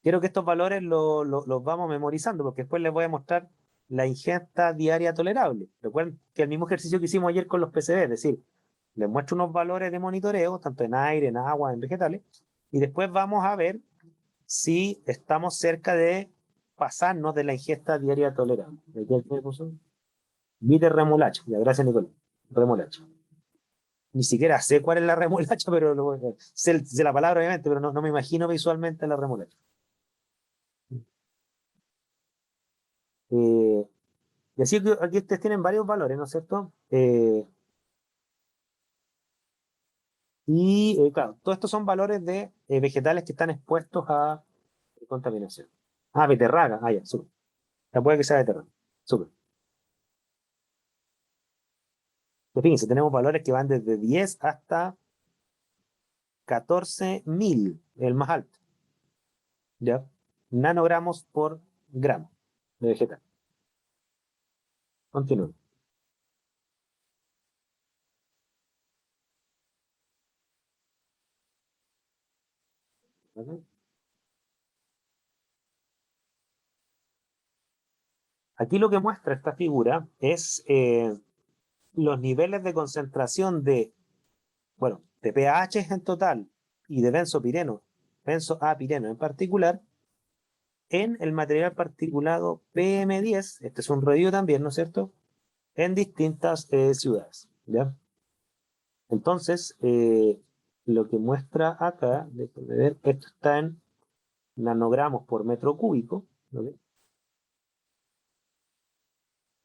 Quiero que estos valores los vamos memorizando, porque después les voy a mostrar la ingesta diaria tolerable. Recuerden que el mismo ejercicio que hicimos ayer con los PCB, es decir, les muestro unos valores de monitoreo, tanto en aire, en agua, en vegetales, y después vamos a ver si estamos cerca de pasarnos de la ingesta diaria tolerable. ¿De qué me puso? Vite remolacha. Ya, gracias, Nicolás. Remolacha. Ni siquiera sé cuál es la remolacha, pero sé la palabra, obviamente, pero no me imagino visualmente la remolacha. Eh, y así que aquí ustedes tienen varios valores, ¿no es cierto? Claro, todos estos son valores de vegetales que están expuestos a contaminación. Ah, beterraga. Ah, ya, súper. Ya puede que sea beterraga. Súper. Pues fíjense, tenemos valores que van desde 10 hasta 14.000, el más alto, ¿ya? Nanogramos por gramo de vegetal. Continúo. ¿Ok? Aquí lo que muestra esta figura es los niveles de concentración de, bueno, de pH en total y de benzopireno, benzoapireno en particular, en el material particulado PM10, este es un review también, ¿no es cierto?, en distintas ciudades, ¿ya? Entonces, lo que muestra acá, déjenme ver, esto está en nanogramos por metro cúbico, ¿ok?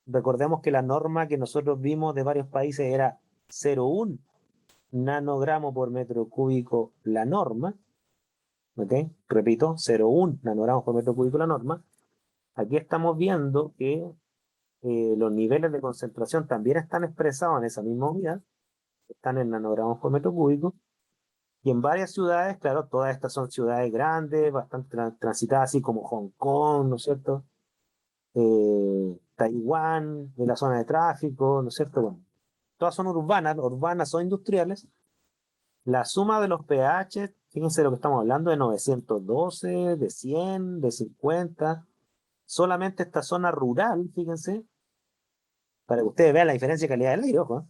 Recordemos que la norma que nosotros vimos de varios países era 0,1 nanogramo por metro cúbico la norma, ¿ok? Repito, 0,1 nanogramos por metro cúbico la norma. Aquí estamos viendo que los niveles de concentración también están expresados en esa misma unidad, están en nanogramos por metro cúbico, y en varias ciudades, claro, todas estas son ciudades grandes, bastante transitadas, así como Hong Kong, ¿no es cierto? Taiwán, de la zona de tráfico, ¿no es cierto? Bueno, todas son urbanas o industriales. La suma de los pH, fíjense de lo que estamos hablando, de 912, de 100, de 50. Solamente esta zona rural, fíjense, para que ustedes vean la diferencia de calidad del aire, ojo, ¿eh?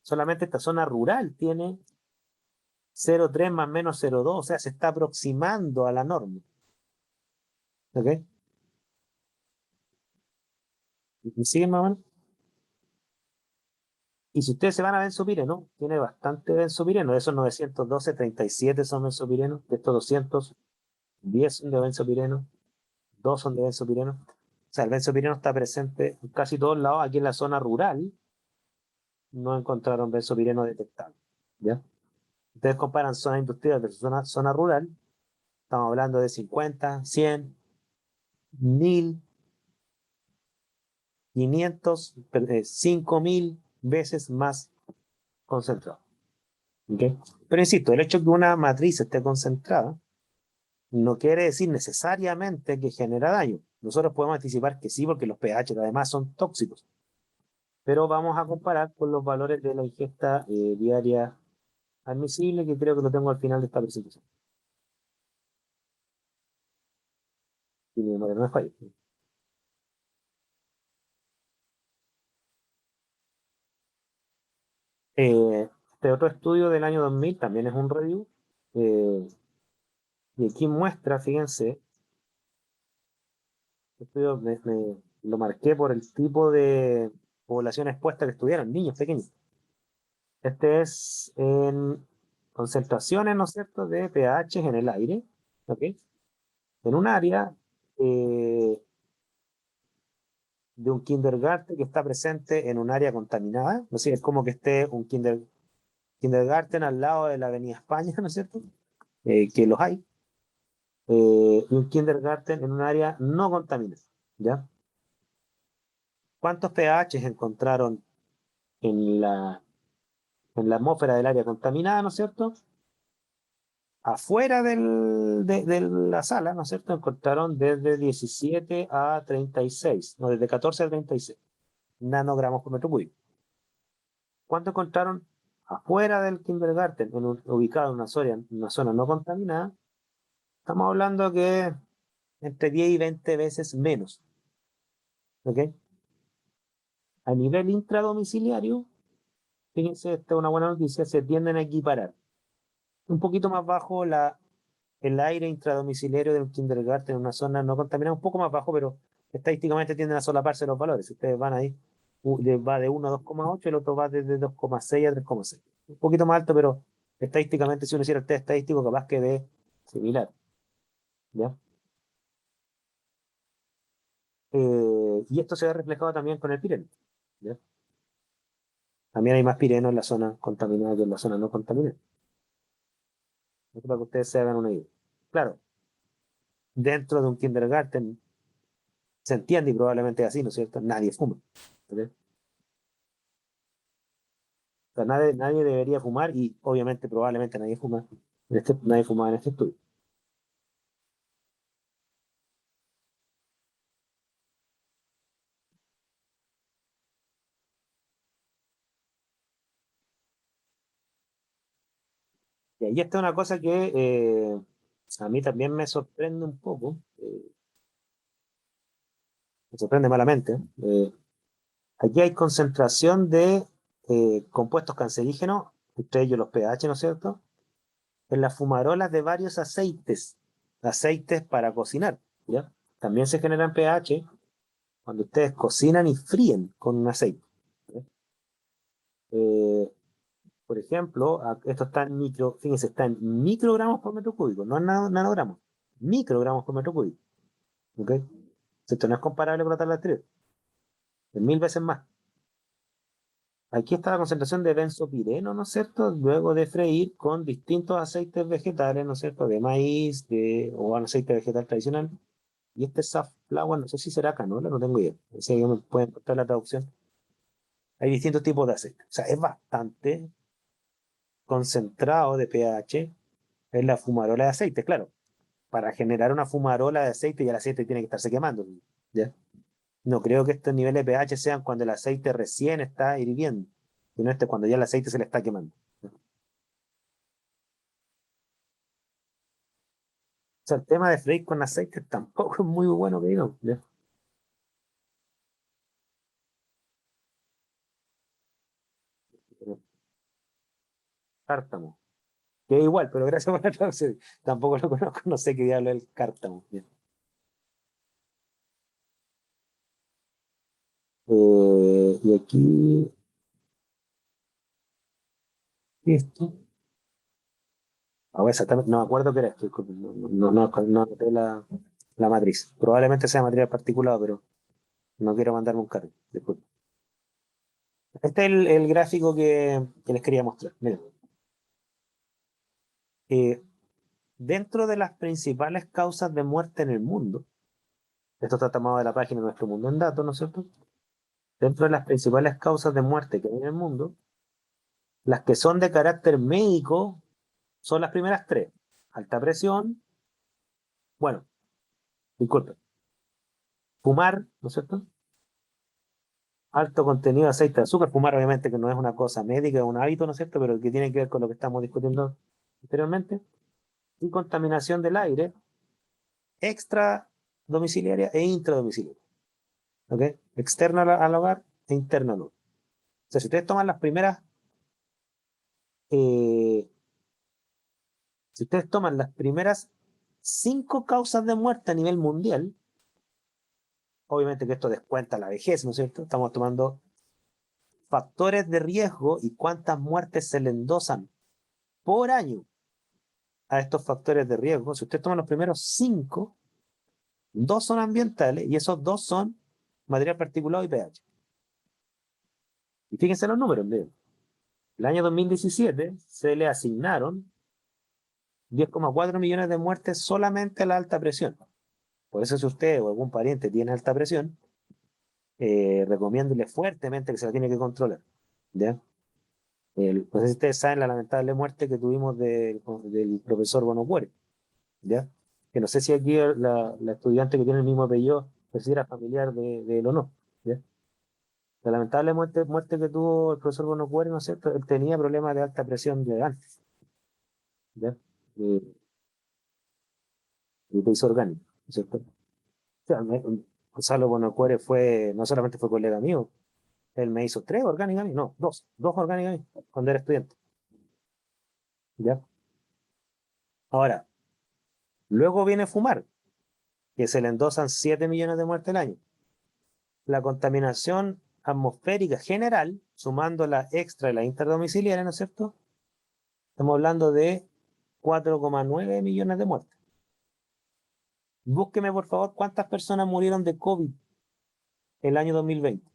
Solamente esta zona rural tiene 0,3 más menos 0,2, o sea, se está aproximando a la norma. ¿Ok? ¿Me siguen más o menos? Y si ustedes se van a benzopireno, tiene bastante benzopireno. De esos 912, 37 son benzopirenos. De estos 200, 10 son de benzopireno, 2 son de benzopireno. O sea, el benzopireno está presente en casi todos lados. Aquí en la zona rural no encontraron benzopireno detectable. ¿Ya? Ustedes comparan zona industrial versus zona rural. Estamos hablando de 50, 100, 1000, 500, 5000 veces más concentrado. ¿Okay? Pero insisto, el hecho de que una matriz esté concentrada no quiere decir necesariamente que genera daño. Nosotros podemos anticipar que sí, porque los pH además son tóxicos. Pero vamos a comparar con los valores de la ingesta diaria admisible, que creo que lo tengo al final de esta presentación. si mi memoria no me falla. Este otro estudio del año 2000 también es un review, eh, y aquí muestra, fíjense, este estudio lo marqué por el tipo de población expuesta que estudiaron, niños pequeños. Este es en concentraciones, ¿no es cierto?, de pH en el aire, ¿ok? En un área eh, de un kindergarten que está presente en un área contaminada, ¿no es decir, es como que esté un kindergarten al lado de la Avenida España, ¿no es cierto? Que los hay, y un kindergarten en un área no contaminada, ¿ya? ¿Cuántos pH encontraron en en la atmósfera del área contaminada, ¿no es cierto? Afuera de la sala, ¿no es cierto? Encontraron desde 17 a 36, no, desde 14 a 36 nanogramos por metro cúbico. ¿Cuánto encontraron afuera del kindergarten, ubicado en una zona no contaminada? Estamos hablando que entre 10 y 20 veces menos. ¿Ok? A nivel intradomiciliario, fíjense, esta es una buena noticia, se tienden a equiparar. Un poquito más bajo el aire intradomiciliario de un kindergarten en una zona no contaminada, un poco más bajo, pero estadísticamente tienden a solaparse los valores. Si ustedes van ahí, va de 1 a 2,8, el otro va desde 2,6 a 3,6. Un poquito más alto, pero estadísticamente, si uno hiciera el test estadístico, capaz que de similar. ¿Ya? Y esto se ve reflejado también con el pireno. ¿Ya? También hay más pireno en la zona contaminada que en la zona no contaminada. Esto para que ustedes se hagan una idea. Claro, dentro de un kindergarten se entiende y probablemente es así, ¿no es cierto? Nadie fuma. ¿Ok? O sea, nadie debería fumar y obviamente probablemente nadie fuma. Nadie fuma en este estudio. Y esta es una cosa que a mí también me sorprende un poco, me sorprende malamente. Aquí hay concentración de compuestos cancerígenos, entre ellos los pH, ¿no es cierto?, en las fumarolas de varios aceites para cocinar, ¿ya? También se generan pH cuando ustedes cocinan y fríen con un aceite. ¿Ya? Eh, por ejemplo, esto está en fíjense, está en microgramos por metro cúbico, no en nanogramos, microgramos por metro cúbico, ¿ok? Esto no es comparable con la tabla anterior, es 1000 veces más. Aquí está la concentración de benzopireno, ¿no es cierto? Luego de freír con distintos aceites vegetales, ¿no es cierto? De maíz, o un aceite vegetal tradicional. Y este safflower, no sé si será canola, no tengo idea. Si alguien me puede encontrar la traducción. Hay distintos tipos de aceite. O sea, es bastante concentrado de pH en la fumarola de aceite, claro. Para generar una fumarola de aceite ya el aceite tiene que estarse quemando, ¿ya? No creo que estos niveles de pH sean cuando el aceite recién está hirviendo, sino cuando ya el aceite se le está quemando. O sea, el tema de freír con aceite tampoco es muy bueno que digamos, ¿ya? Cártamo. Que es igual, pero gracias por la traducción. Tampoco lo conozco, no sé qué diablo es el cártamo. ¿Ya? Y aquí, esto. Exactamente, no me acuerdo qué era esto, disculpe, no anoté la matriz. Probablemente sea material particulado, pero no quiero mandarme un cargo. Disculpe. Este es el gráfico que les quería mostrar. Miren, eh, dentro de las principales causas de muerte en el mundo, esto está tomado de la página de Nuestro Mundo en Datos, ¿no es cierto? Dentro de las principales causas de muerte que hay en el mundo, las que son de carácter médico son las primeras tres. Alta presión, bueno, disculpe, fumar, ¿no es cierto? Alto contenido de aceite de azúcar, fumar obviamente que no es una cosa médica, es un hábito, ¿no es cierto? Pero que tiene que ver con lo que estamos discutiendo anteriormente. Y contaminación del aire, extra domiciliaria e intradomiciliaria. ¿Ok? Externa al hogar e interna al hogar. O sea, si ustedes toman las primeras, eh, si ustedes toman las primeras 5 causas de muerte a nivel mundial, obviamente que esto descuenta la vejez, ¿no es cierto? Estamos tomando factores de riesgo y cuántas muertes se le endosan por año a estos factores de riesgo. Si ustedes toman los primeros 5, 2 son ambientales y esos 2 son material particulado y pH. Y fíjense los números, ¿no? El año 2017 se le asignaron 10,4 millones de muertes solamente a la alta presión. Por eso si usted o algún pariente tiene alta presión, recomiéndole fuertemente que se la tiene que controlar. ¿Ya? No sé si ustedes saben la lamentable muerte que tuvimos del profesor Bonocuore, ¿ya? Que no sé si aquí la estudiante que tiene el mismo apellido, pues si era familiar de él o no, ¿ya? La lamentable muerte que tuvo el profesor Bonocuore, ¿no es cierto? Él tenía problemas de alta presión de antes, ¿ya? De, de peso orgánico, ¿no es cierto? O sea, Gonzalo Bonocuore no solamente fue colega mío, él me hizo 3 orgánicas a mí, no, dos orgánicas a mí, cuando era estudiante, ¿ya? Ahora, luego viene fumar, que se le endosan 7 millones de muertes al año. La contaminación atmosférica general, sumando la extra y la interdomiciliaria, ¿no es cierto? Estamos hablando de 4,9 millones de muertes. Búsqueme, por favor, cuántas personas murieron de COVID el año 2020.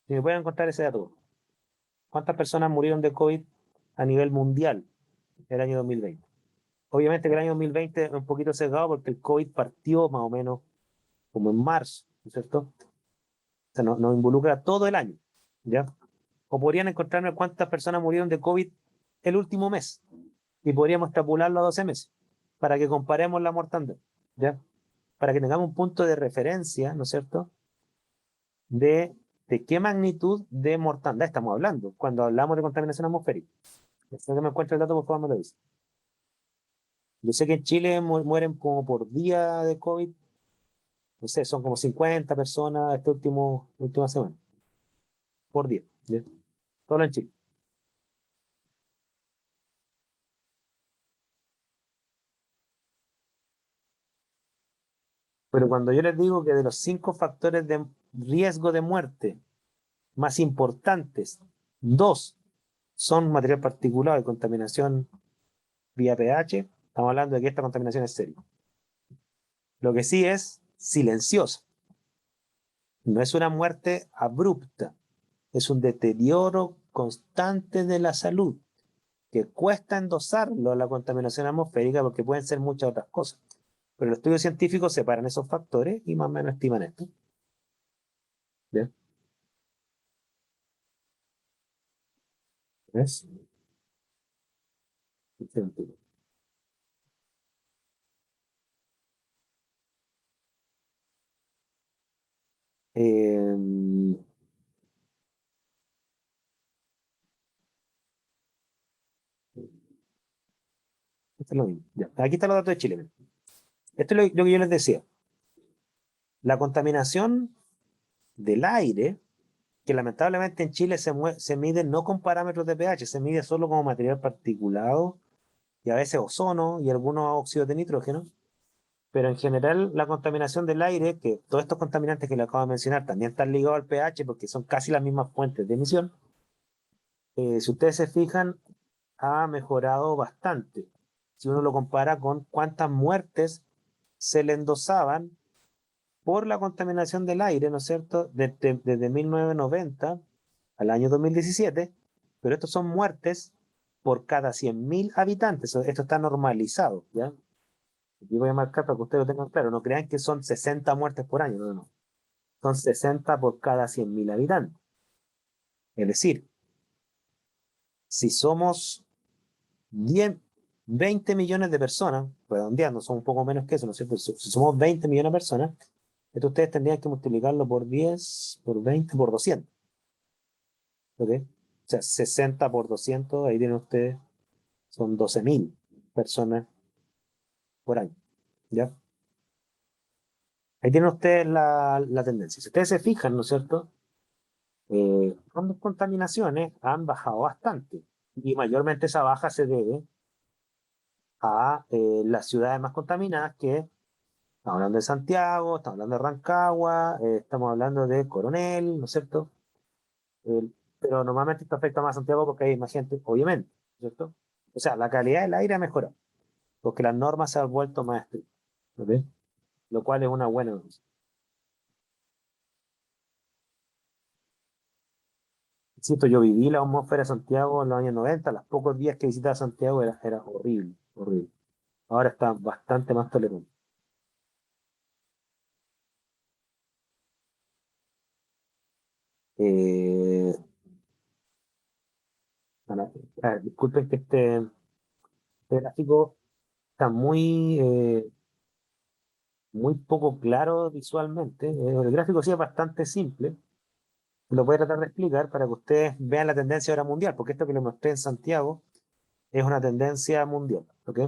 Si me pueden encontrar ese dato. ¿Cuántas personas murieron de COVID a nivel mundial el año 2020? Obviamente que el año 2020 es un poquito sesgado porque el COVID partió más o menos como en marzo, ¿no es cierto? O sea, nos involucra todo el año, ¿ya? O podrían encontrarme cuántas personas murieron de COVID el último mes y podríamos extrapolarlo a 12 meses para que comparemos la mortandad, ¿ya? Para que tengamos un punto de referencia, ¿no es cierto? De qué magnitud de mortandad estamos hablando cuando hablamos de contaminación atmosférica. Después que me encuentre el dato, por favor, me lo dice. Yo sé que en Chile mueren como por día de COVID, no sé, son como 50 personas esta última semana, por día, ¿ya? Todo en Chile. Pero cuando yo les digo que de los 5 factores de riesgo de muerte más importantes, 2 son material particulado y contaminación vía pH, estamos hablando de que esta contaminación es seria. Lo que sí es silenciosa. No es una muerte abrupta, es un deterioro constante de la salud que cuesta endosarlo a la contaminación atmosférica porque pueden ser muchas otras cosas. Pero los estudios científicos separan esos factores y más o menos estiman esto. ¿Bien? ¿Ves? Eh, esto es lo mismo. Ya. Aquí están los datos de Chile. Esto es lo que yo les decía. La contaminación del aire, que lamentablemente en Chile se mide no con parámetros de pH, se mide solo como material particulado y a veces ozono y algunos óxidos de nitrógeno. Pero en general la contaminación del aire, que todos estos contaminantes que le acabo de mencionar también están ligados al pH porque son casi las mismas fuentes de emisión, si ustedes se fijan, ha mejorado bastante. Si uno lo compara con cuántas muertes se le endosaban por la contaminación del aire, ¿no es cierto? Desde 1990 al año 2017, pero estos son muertes por cada 100.000 habitantes. Esto está normalizado, ¿ya? Aquí voy a marcar para que ustedes lo tengan claro. No crean que son 60 muertes por año, no, no. Son 60 por cada 100.000 habitantes. Es decir, si somos 10, 20 millones de personas, redondeando, son un poco menos que eso, ¿no es cierto? Si somos 20 millones de personas, esto ustedes tendrían que multiplicarlo por 10, por 20, por 200. ¿Ok? O sea, 60 por 200, ahí tienen ustedes, son 12.000 personas por año. ¿Ya? Ahí tienen ustedes la tendencia. Si ustedes se fijan, ¿no es cierto? Ambas contaminaciones han bajado bastante y mayormente esa baja se debe a las ciudades más contaminadas que estamos hablando de Santiago, estamos hablando de Rancagua, estamos hablando de Coronel, ¿no es cierto? Pero normalmente esto afecta más a Santiago porque hay más gente, obviamente, ¿no es cierto? O sea, la calidad del aire ha mejorado porque las normas se han vuelto más estrictas, ¿ok? Lo cual es una buena noticia. Insisto, yo viví la atmósfera de Santiago en los años 90, los pocos días que visitaba Santiago era horrible, horrible. Ahora está bastante más tolerante. Eh, Disculpen que este gráfico está muy poco claro visualmente. El gráfico sí es bastante simple. Lo voy a tratar de explicar para que ustedes vean la tendencia ahora mundial, porque esto que les mostré en Santiago es una tendencia mundial. ¿Ok?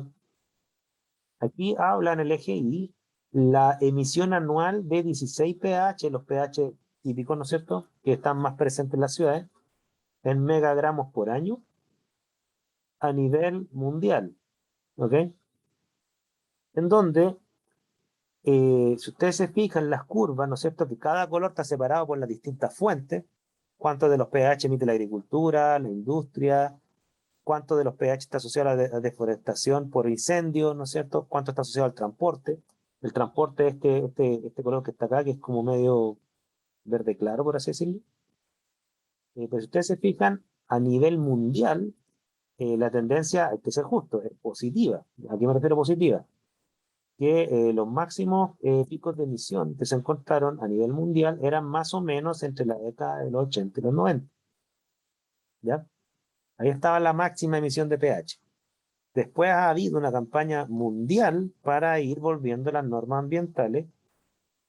Aquí habla en el eje Y la emisión anual de 16 pH, los pH típicos, ¿no es cierto?, que están más presentes en las ciudades, en megagramos por año a nivel mundial. ¿Ok? En donde si ustedes se fijan las curvas, ¿no es cierto?, que cada color está separado por las distintas fuentes, cuánto de los pH emite la agricultura, la industria, cuánto de los pH está asociado a la deforestación por incendios, ¿no es cierto?, cuánto está asociado al transporte. El transporte es este color que está acá, que es como medio verde claro, por así decirlo. Pero si ustedes se fijan, a nivel mundial, la tendencia, hay que ser justo, es positiva. ¿A qué me refiero positiva? Que los máximos picos de emisión que se encontraron a nivel mundial eran más o menos entre la década de los 80 y los 90, ¿ya? Ahí estaba la máxima emisión de pH. Después ha habido una campaña mundial para ir volviendo las normas ambientales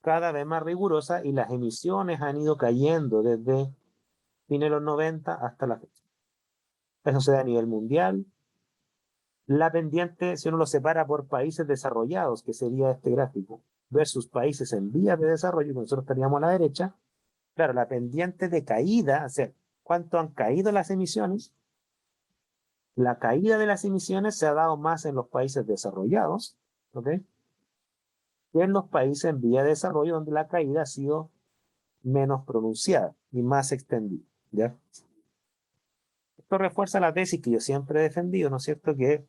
cada vez más rigurosas y las emisiones han ido cayendo desde fines de los 90 hasta la fecha. Eso se da a nivel mundial. La pendiente, si uno lo separa por países desarrollados, que sería este gráfico, versus países en vías de desarrollo, que nosotros estaríamos a la derecha, claro, la pendiente de caída, o sea, cuánto han caído las emisiones, la caída de las emisiones se ha dado más en los países desarrollados, ¿ok?, que en los países en vía de desarrollo, donde la caída ha sido menos pronunciada y más extendida, ¿ya? Esto refuerza la tesis que yo siempre he defendido, ¿no es cierto?, que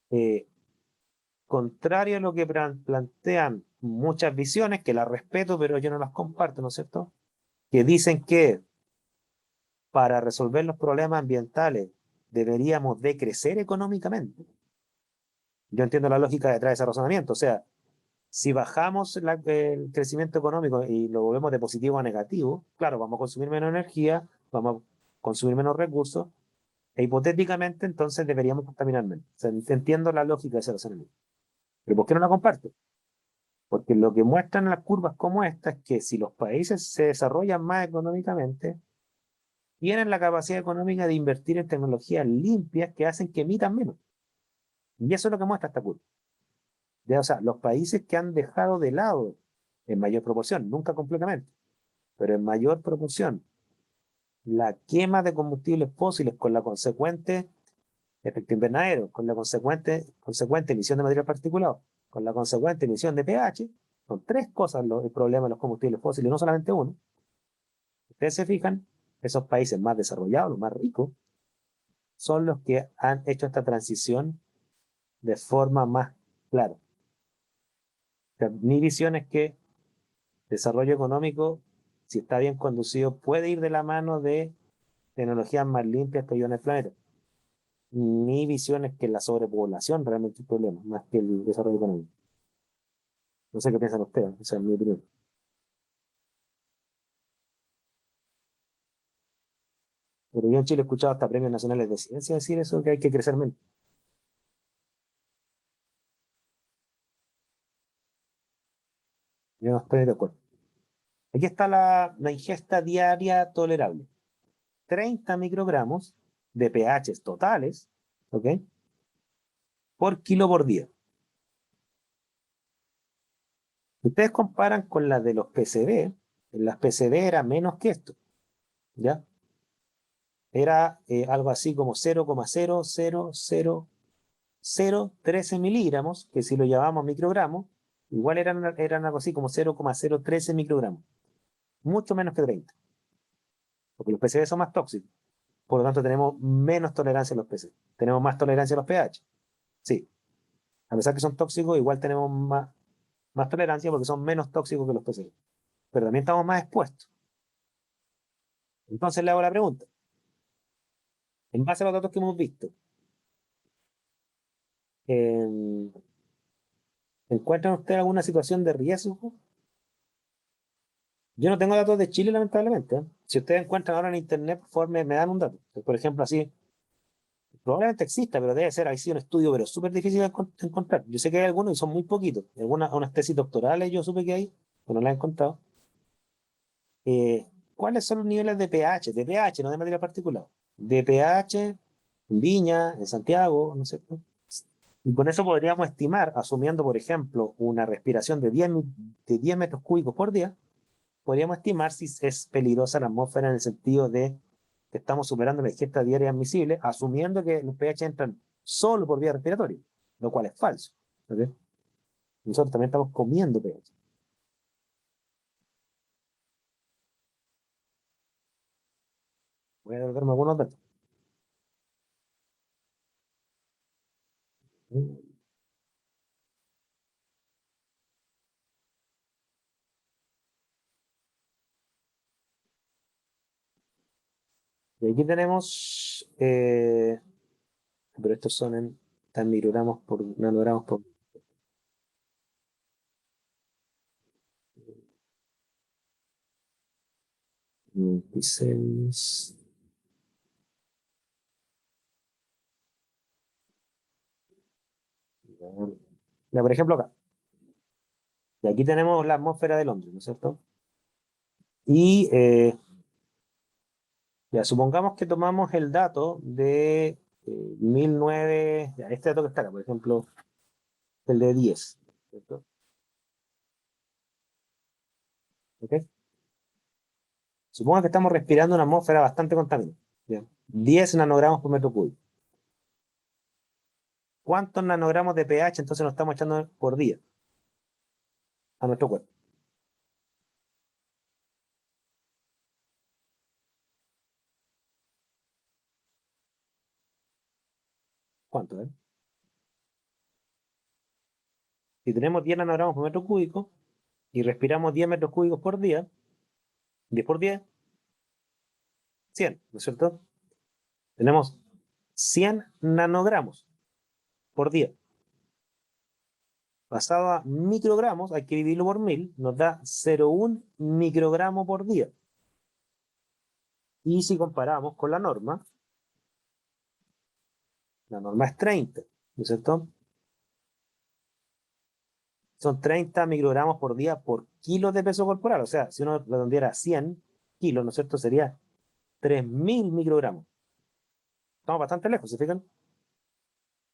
eh, contrario a lo que plantean muchas visiones, que las respeto, pero yo no las comparto, ¿no es cierto?, que dicen que para resolver los problemas ambientales deberíamos decrecer económicamente. Yo entiendo la lógica detrás de ese razonamiento, o sea, si bajamos el crecimiento económico y lo volvemos de positivo a negativo, claro, vamos a consumir menos energía, vamos a consumir menos recursos, e hipotéticamente entonces deberíamos contaminar menos. O sea, entiendo la lógica de ese razonamiento. Pero ¿por qué no la comparto? Porque lo que muestran las curvas como esta es que si los países se desarrollan más económicamente, tienen la capacidad económica de invertir en tecnologías limpias que hacen que emitan menos. Y eso es lo que muestra esta curva. Ya, o sea, los países que han dejado de lado, en mayor proporción, nunca completamente, pero en mayor proporción, la quema de combustibles fósiles con la consecuente efecto invernadero, con la consecuente emisión de material particulado, con la consecuente emisión de pH, son tres cosas el problema de los combustibles fósiles, no solamente uno. Ustedes se fijan, esos países más desarrollados, los más ricos, son los que han hecho esta transición de forma más clara. O sea, mi visión es que desarrollo económico, si está bien conducido, puede ir de la mano de tecnologías más limpias que hay en el planeta. Mi visión es que la sobrepoblación realmente es el problema, más que el desarrollo económico. No sé qué piensan ustedes, esa es mi opinión. Pero yo en Chile he escuchado hasta premios nacionales de ciencia decir eso, que hay que crecer menos. Yo no estoy de acuerdo. Aquí está la ingesta diaria tolerable. 30 microgramos de pH totales, ¿ok? Por kilo por día. Ustedes comparan con las de los PCB, las PCB era menos que esto, ¿ya? Era algo así como 0,0000013 miligramos, que si lo llamamos microgramos, igual eran algo así como 0,013 microgramos, mucho menos que 30, porque los PCB son más tóxicos, por lo tanto tenemos menos tolerancia a los PCB, tenemos más tolerancia a los pH, sí, a pesar que son tóxicos, igual tenemos más tolerancia porque son menos tóxicos que los PCB, pero también estamos más expuestos. Entonces le hago la pregunta, en base a los datos que hemos visto, eh, ¿encuentran ustedes alguna situación de riesgo? Yo no tengo datos de Chile, lamentablemente, ¿eh? Si ustedes encuentran ahora en internet, por favor, me dan un dato. Por ejemplo, así, probablemente exista, pero debe ser, ha sido un estudio, pero súper difícil de encontrar. Yo sé que hay algunos y son muy poquitos. Algunas, unas tesis doctorales yo supe que hay, pero no las he encontrado. ¿Cuáles son los niveles de pH? De pH, no de materia particular. De pH en Viña, en Santiago, ¿no es cierto? Y con eso podríamos estimar, asumiendo, por ejemplo, una respiración de 10 metros cúbicos por día, podríamos estimar si es peligrosa la atmósfera en el sentido de que estamos superando la ingesta diaria admisible, asumiendo que los pH entran solo por vía respiratoria, lo cual es falso. ¿Okay? Nosotros también estamos comiendo pH. Voy a darme algunos datos. Y aquí tenemos, pero estos son en microgramos por nanogramos por 26. Ya, por ejemplo, acá. Y aquí tenemos la atmósfera de Londres, ¿no es cierto? Y ya, supongamos que tomamos el dato de 1009, ya, este dato que está acá, por ejemplo, el de 10, ¿cierto? ¿Ok? Supongo que estamos respirando una atmósfera bastante contaminada. Bien. 10 nanogramos por metro cúbico. ¿Cuántos nanogramos de pH entonces nos estamos echando por día a nuestro cuerpo? ¿Cuánto, eh? Si tenemos 10 nanogramos por metro cúbico y respiramos 10 metros cúbicos por día, 10 por 10, 100, ¿no es cierto? Tenemos 100 nanogramos por día. Pasado a microgramos, hay que dividirlo por 1000, nos da 0,1 microgramo por día. Y si comparamos con la norma es 30, ¿no es cierto? Son 30 microgramos por día por kilo de peso corporal. O sea, si uno redondeara a 100 kilos, ¿no es cierto? Sería 3000 microgramos. Estamos bastante lejos, ¿se fijan?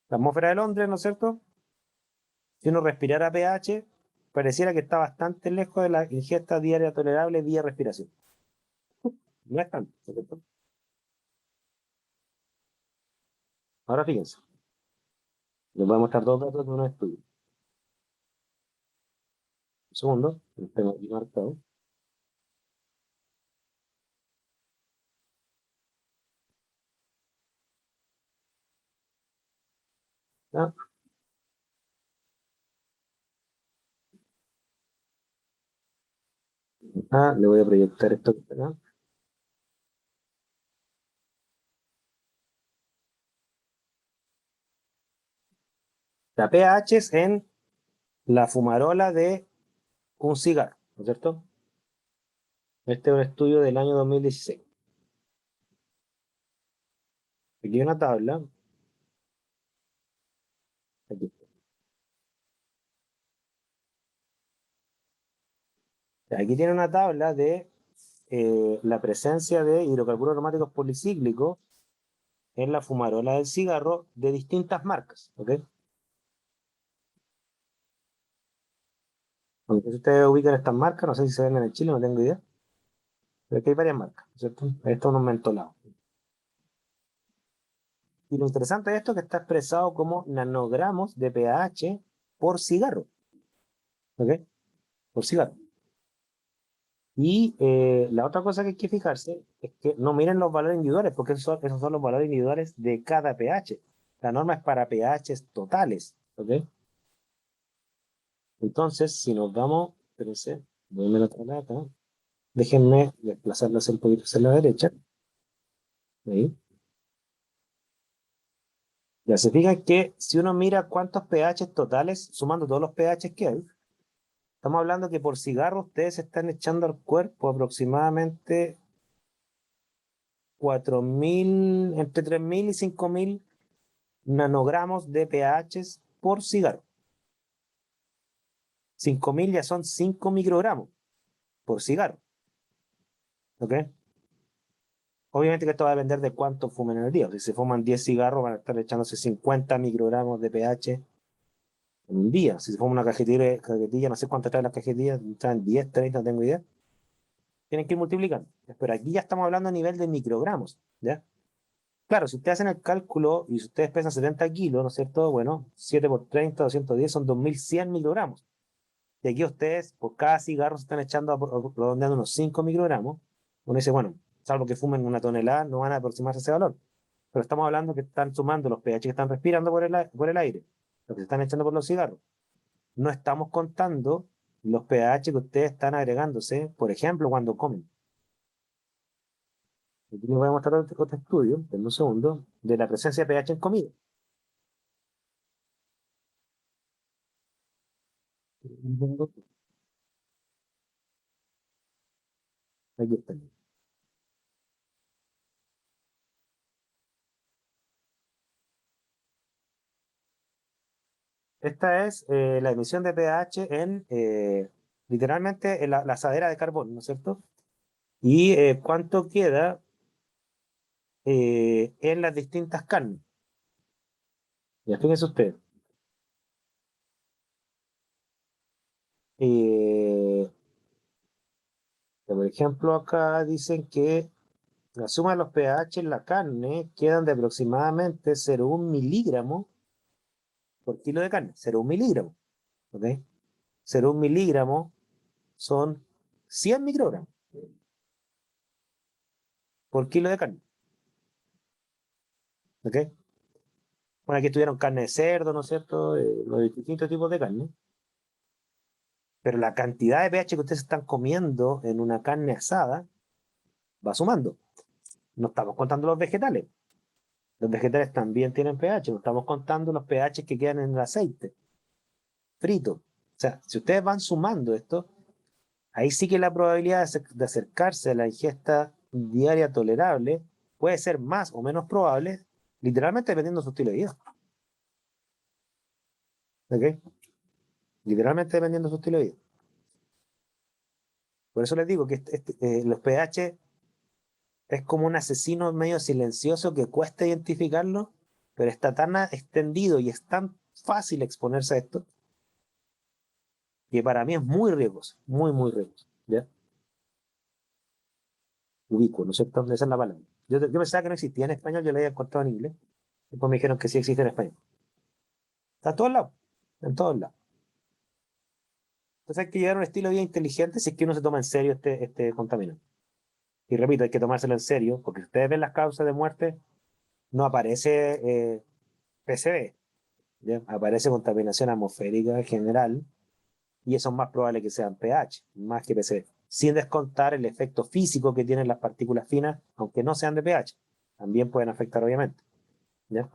La atmósfera de Londres, ¿no es cierto? Si uno respirara pH, pareciera que está bastante lejos de la ingesta diaria tolerable vía respiración. No es tanto, ¿no es cierto? Ahora fíjense, les voy a mostrar dos datos de unos estudios. Un segundo, los tengo aquí marcado. Ah, le voy a proyectar esto acá. La pH es en la fumarola de un cigarro, ¿no es cierto? Este es un estudio del año 2016. Aquí hay una tabla. Aquí, aquí tiene una tabla de la presencia de hidrocarburos aromáticos policíclicos en la fumarola del cigarro de distintas marcas. ¿Ok? Aunque si ustedes ubican estas marcas, no sé si se venden en Chile, no tengo idea, pero aquí hay varias marcas, ¿cierto? Esto es unos mentolados. Y lo interesante de esto es que está expresado como nanogramos de pH por cigarro, ¿ok? Por cigarro. Y la otra cosa que hay que fijarse es que no miren los valores individuales, porque esos son los valores individuales de cada pH. La norma es para pHs totales, ¿ok? Entonces, si nos vamos, espérense, voy a otra acá, déjenme desplazarlas un poquito hacia la derecha, ahí. Ya se fijan que si uno mira cuántos pHs totales, sumando todos los pHs que hay, estamos hablando que por cigarro ustedes están echando al cuerpo aproximadamente 4.000, entre 3.000 y 5.000 nanogramos de pHs por cigarro. 5.000 ya son 5 microgramos por cigarro. ¿Ok? Obviamente que esto va a depender de cuánto fumen en el día. Si se fuman 10 cigarros, van a estar echándose 50 microgramos de pH en un día. Si se fuman una cajetilla, no sé cuánto trae la cajetilla, traen 10, 30, no tengo idea. Tienen que ir multiplicando. Pero aquí ya estamos hablando a nivel de microgramos. ¿Ya? Claro, si ustedes hacen el cálculo y si ustedes pesan 70 kilos, ¿no es cierto? Bueno, 7 por 30, 210 son 2.100 microgramos. Y aquí ustedes, por cada cigarro, se están echando redondeando unos 5 microgramos. Uno dice, bueno, salvo que fumen una tonelada, no van a aproximarse a ese valor. Pero estamos hablando que están sumando los pH que están respirando por el aire, lo que se están echando por los cigarros. No estamos contando los pH que ustedes están agregándose, por ejemplo, cuando comen. Aquí les voy a mostrar otro estudio, en un segundo, de la presencia de pH en comida. Aquí está. Esta es la emisión de pH en literalmente en la asadera de carbón, ¿no es cierto? Y cuánto queda en las distintas carnes. Ya fíjense usted. Eh, por ejemplo, acá dicen que la suma de los pH en la carne quedan de aproximadamente 0,1 miligramo por kilo de carne. 0,1 miligramo. ¿Ok? 0,1 miligramo son 100 microgramos por kilo de carne. ¿Ok? Bueno, aquí estuvieron carne de cerdo, ¿no es cierto? Los distintos tipos de carne. Pero la cantidad de pH que ustedes están comiendo en una carne asada va sumando. No estamos contando los vegetales. Los vegetales también tienen pH. No estamos contando los pH que quedan en el aceite frito. O sea, si ustedes van sumando esto, ahí sí que la probabilidad de acercarse a la ingesta diaria tolerable puede ser más o menos probable, literalmente dependiendo de su estilo de vida. ¿Ok? Literalmente dependiendo de su estilo de vida. Por eso les digo que los pH es como un asesino medio silencioso que cuesta identificarlo, pero está tan extendido y es tan fácil exponerse a esto que para mí es muy riesgoso, muy, muy riesgoso. ¿Ya? Ubicuo, ¿no es cierto? Esa es la palabra. Yo pensaba que no existía en español, yo lo había encontrado en inglés. Después me dijeron que sí existe en español. Está a todos lados, en todos lados. Entonces hay que llevar un estilo de vida inteligente si es que uno se toma en serio este contaminante. Y repito, hay que tomárselo en serio, porque si ustedes ven las causas de muerte, no aparece PCB, ¿ya? Aparece contaminación atmosférica general, y eso es más probable que sean pH, más que PCB, sin descontar el efecto físico que tienen las partículas finas, aunque no sean de pH, también pueden afectar obviamente. ¿Ya?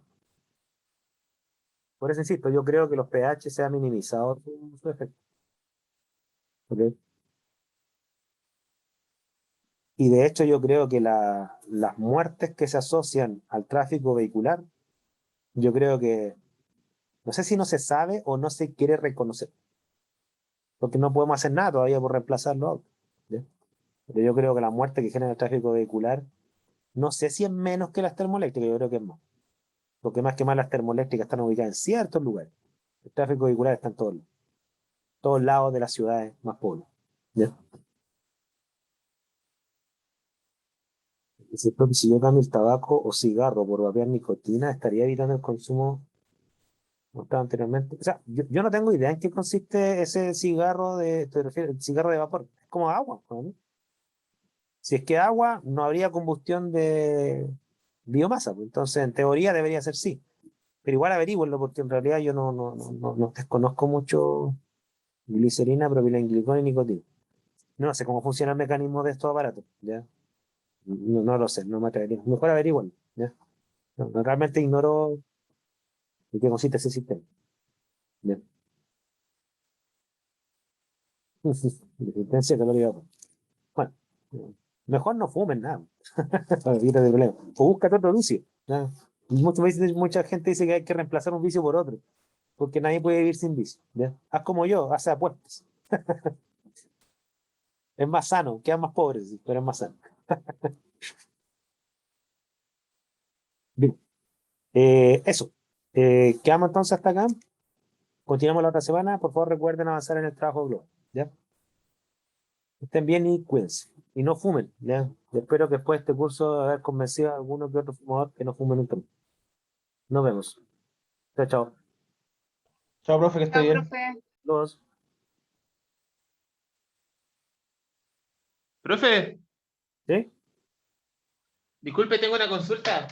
Por eso insisto, yo creo que los pH se han minimizado su efecto. ¿Ok? Y de hecho yo creo que las muertes que se asocian al tráfico vehicular, yo creo que, no sé si no se sabe o no se quiere reconocer, porque no podemos hacer nada todavía por reemplazarlo. ¿Ya? Pero yo creo que la muerte que genera el tráfico vehicular, no sé si es menos que las termoeléctricas, yo creo que es más. Porque más que más las termoeléctricas están ubicadas en ciertos lugares. El tráfico vehicular está en todos lados. todos lados de las ciudades más pobres. ¿Ya? Dice, "Profe, si yo cambio el tabaco o cigarro por vapear nicotina, estaría evitando el consumo como estaba anteriormente. O sea, yo no tengo idea en qué consiste ese cigarro te refieres, el cigarro de vapor. Es como agua, ¿no? Si es que agua, no habría combustión de biomasa, pues. Entonces, en teoría debería ser sí. Pero igual averígüenlo, porque en realidad yo no desconozco mucho glicerina, propilenglicol y nicotina. No sé cómo funciona el mecanismo de estos aparatos, ¿ya? No lo sé, no me atrevería. Mejor averígüenlo, ¿ya? Realmente ignoro en qué consiste ese sistema. ¿Ya? Resistencia calórica. Bueno, mejor no fumen nada. Para evitar el problema. O búscate otro vicio, ¿ya? Mucha gente dice que hay que reemplazar un vicio por otro, porque nadie puede vivir sin vicio, ¿ya? Haz como yo, haz apuestas. Es más sano, quedan más pobres, sí, pero es más sano. Bien, eso. Quedamos entonces hasta acá. Continuamos la otra semana. Por favor, recuerden avanzar en el trabajo global, ¿ya? Estén bien y cuídense. Y no fumen, ¿ya? Y espero que después de este curso haber convencido a alguno que otro fumador que no fumen nunca más. Nos vemos. Chao, chao. Chao, profe, que esté Chao, bien. profe. Los. Profe, ¿Sí? disculpe, tengo una consulta.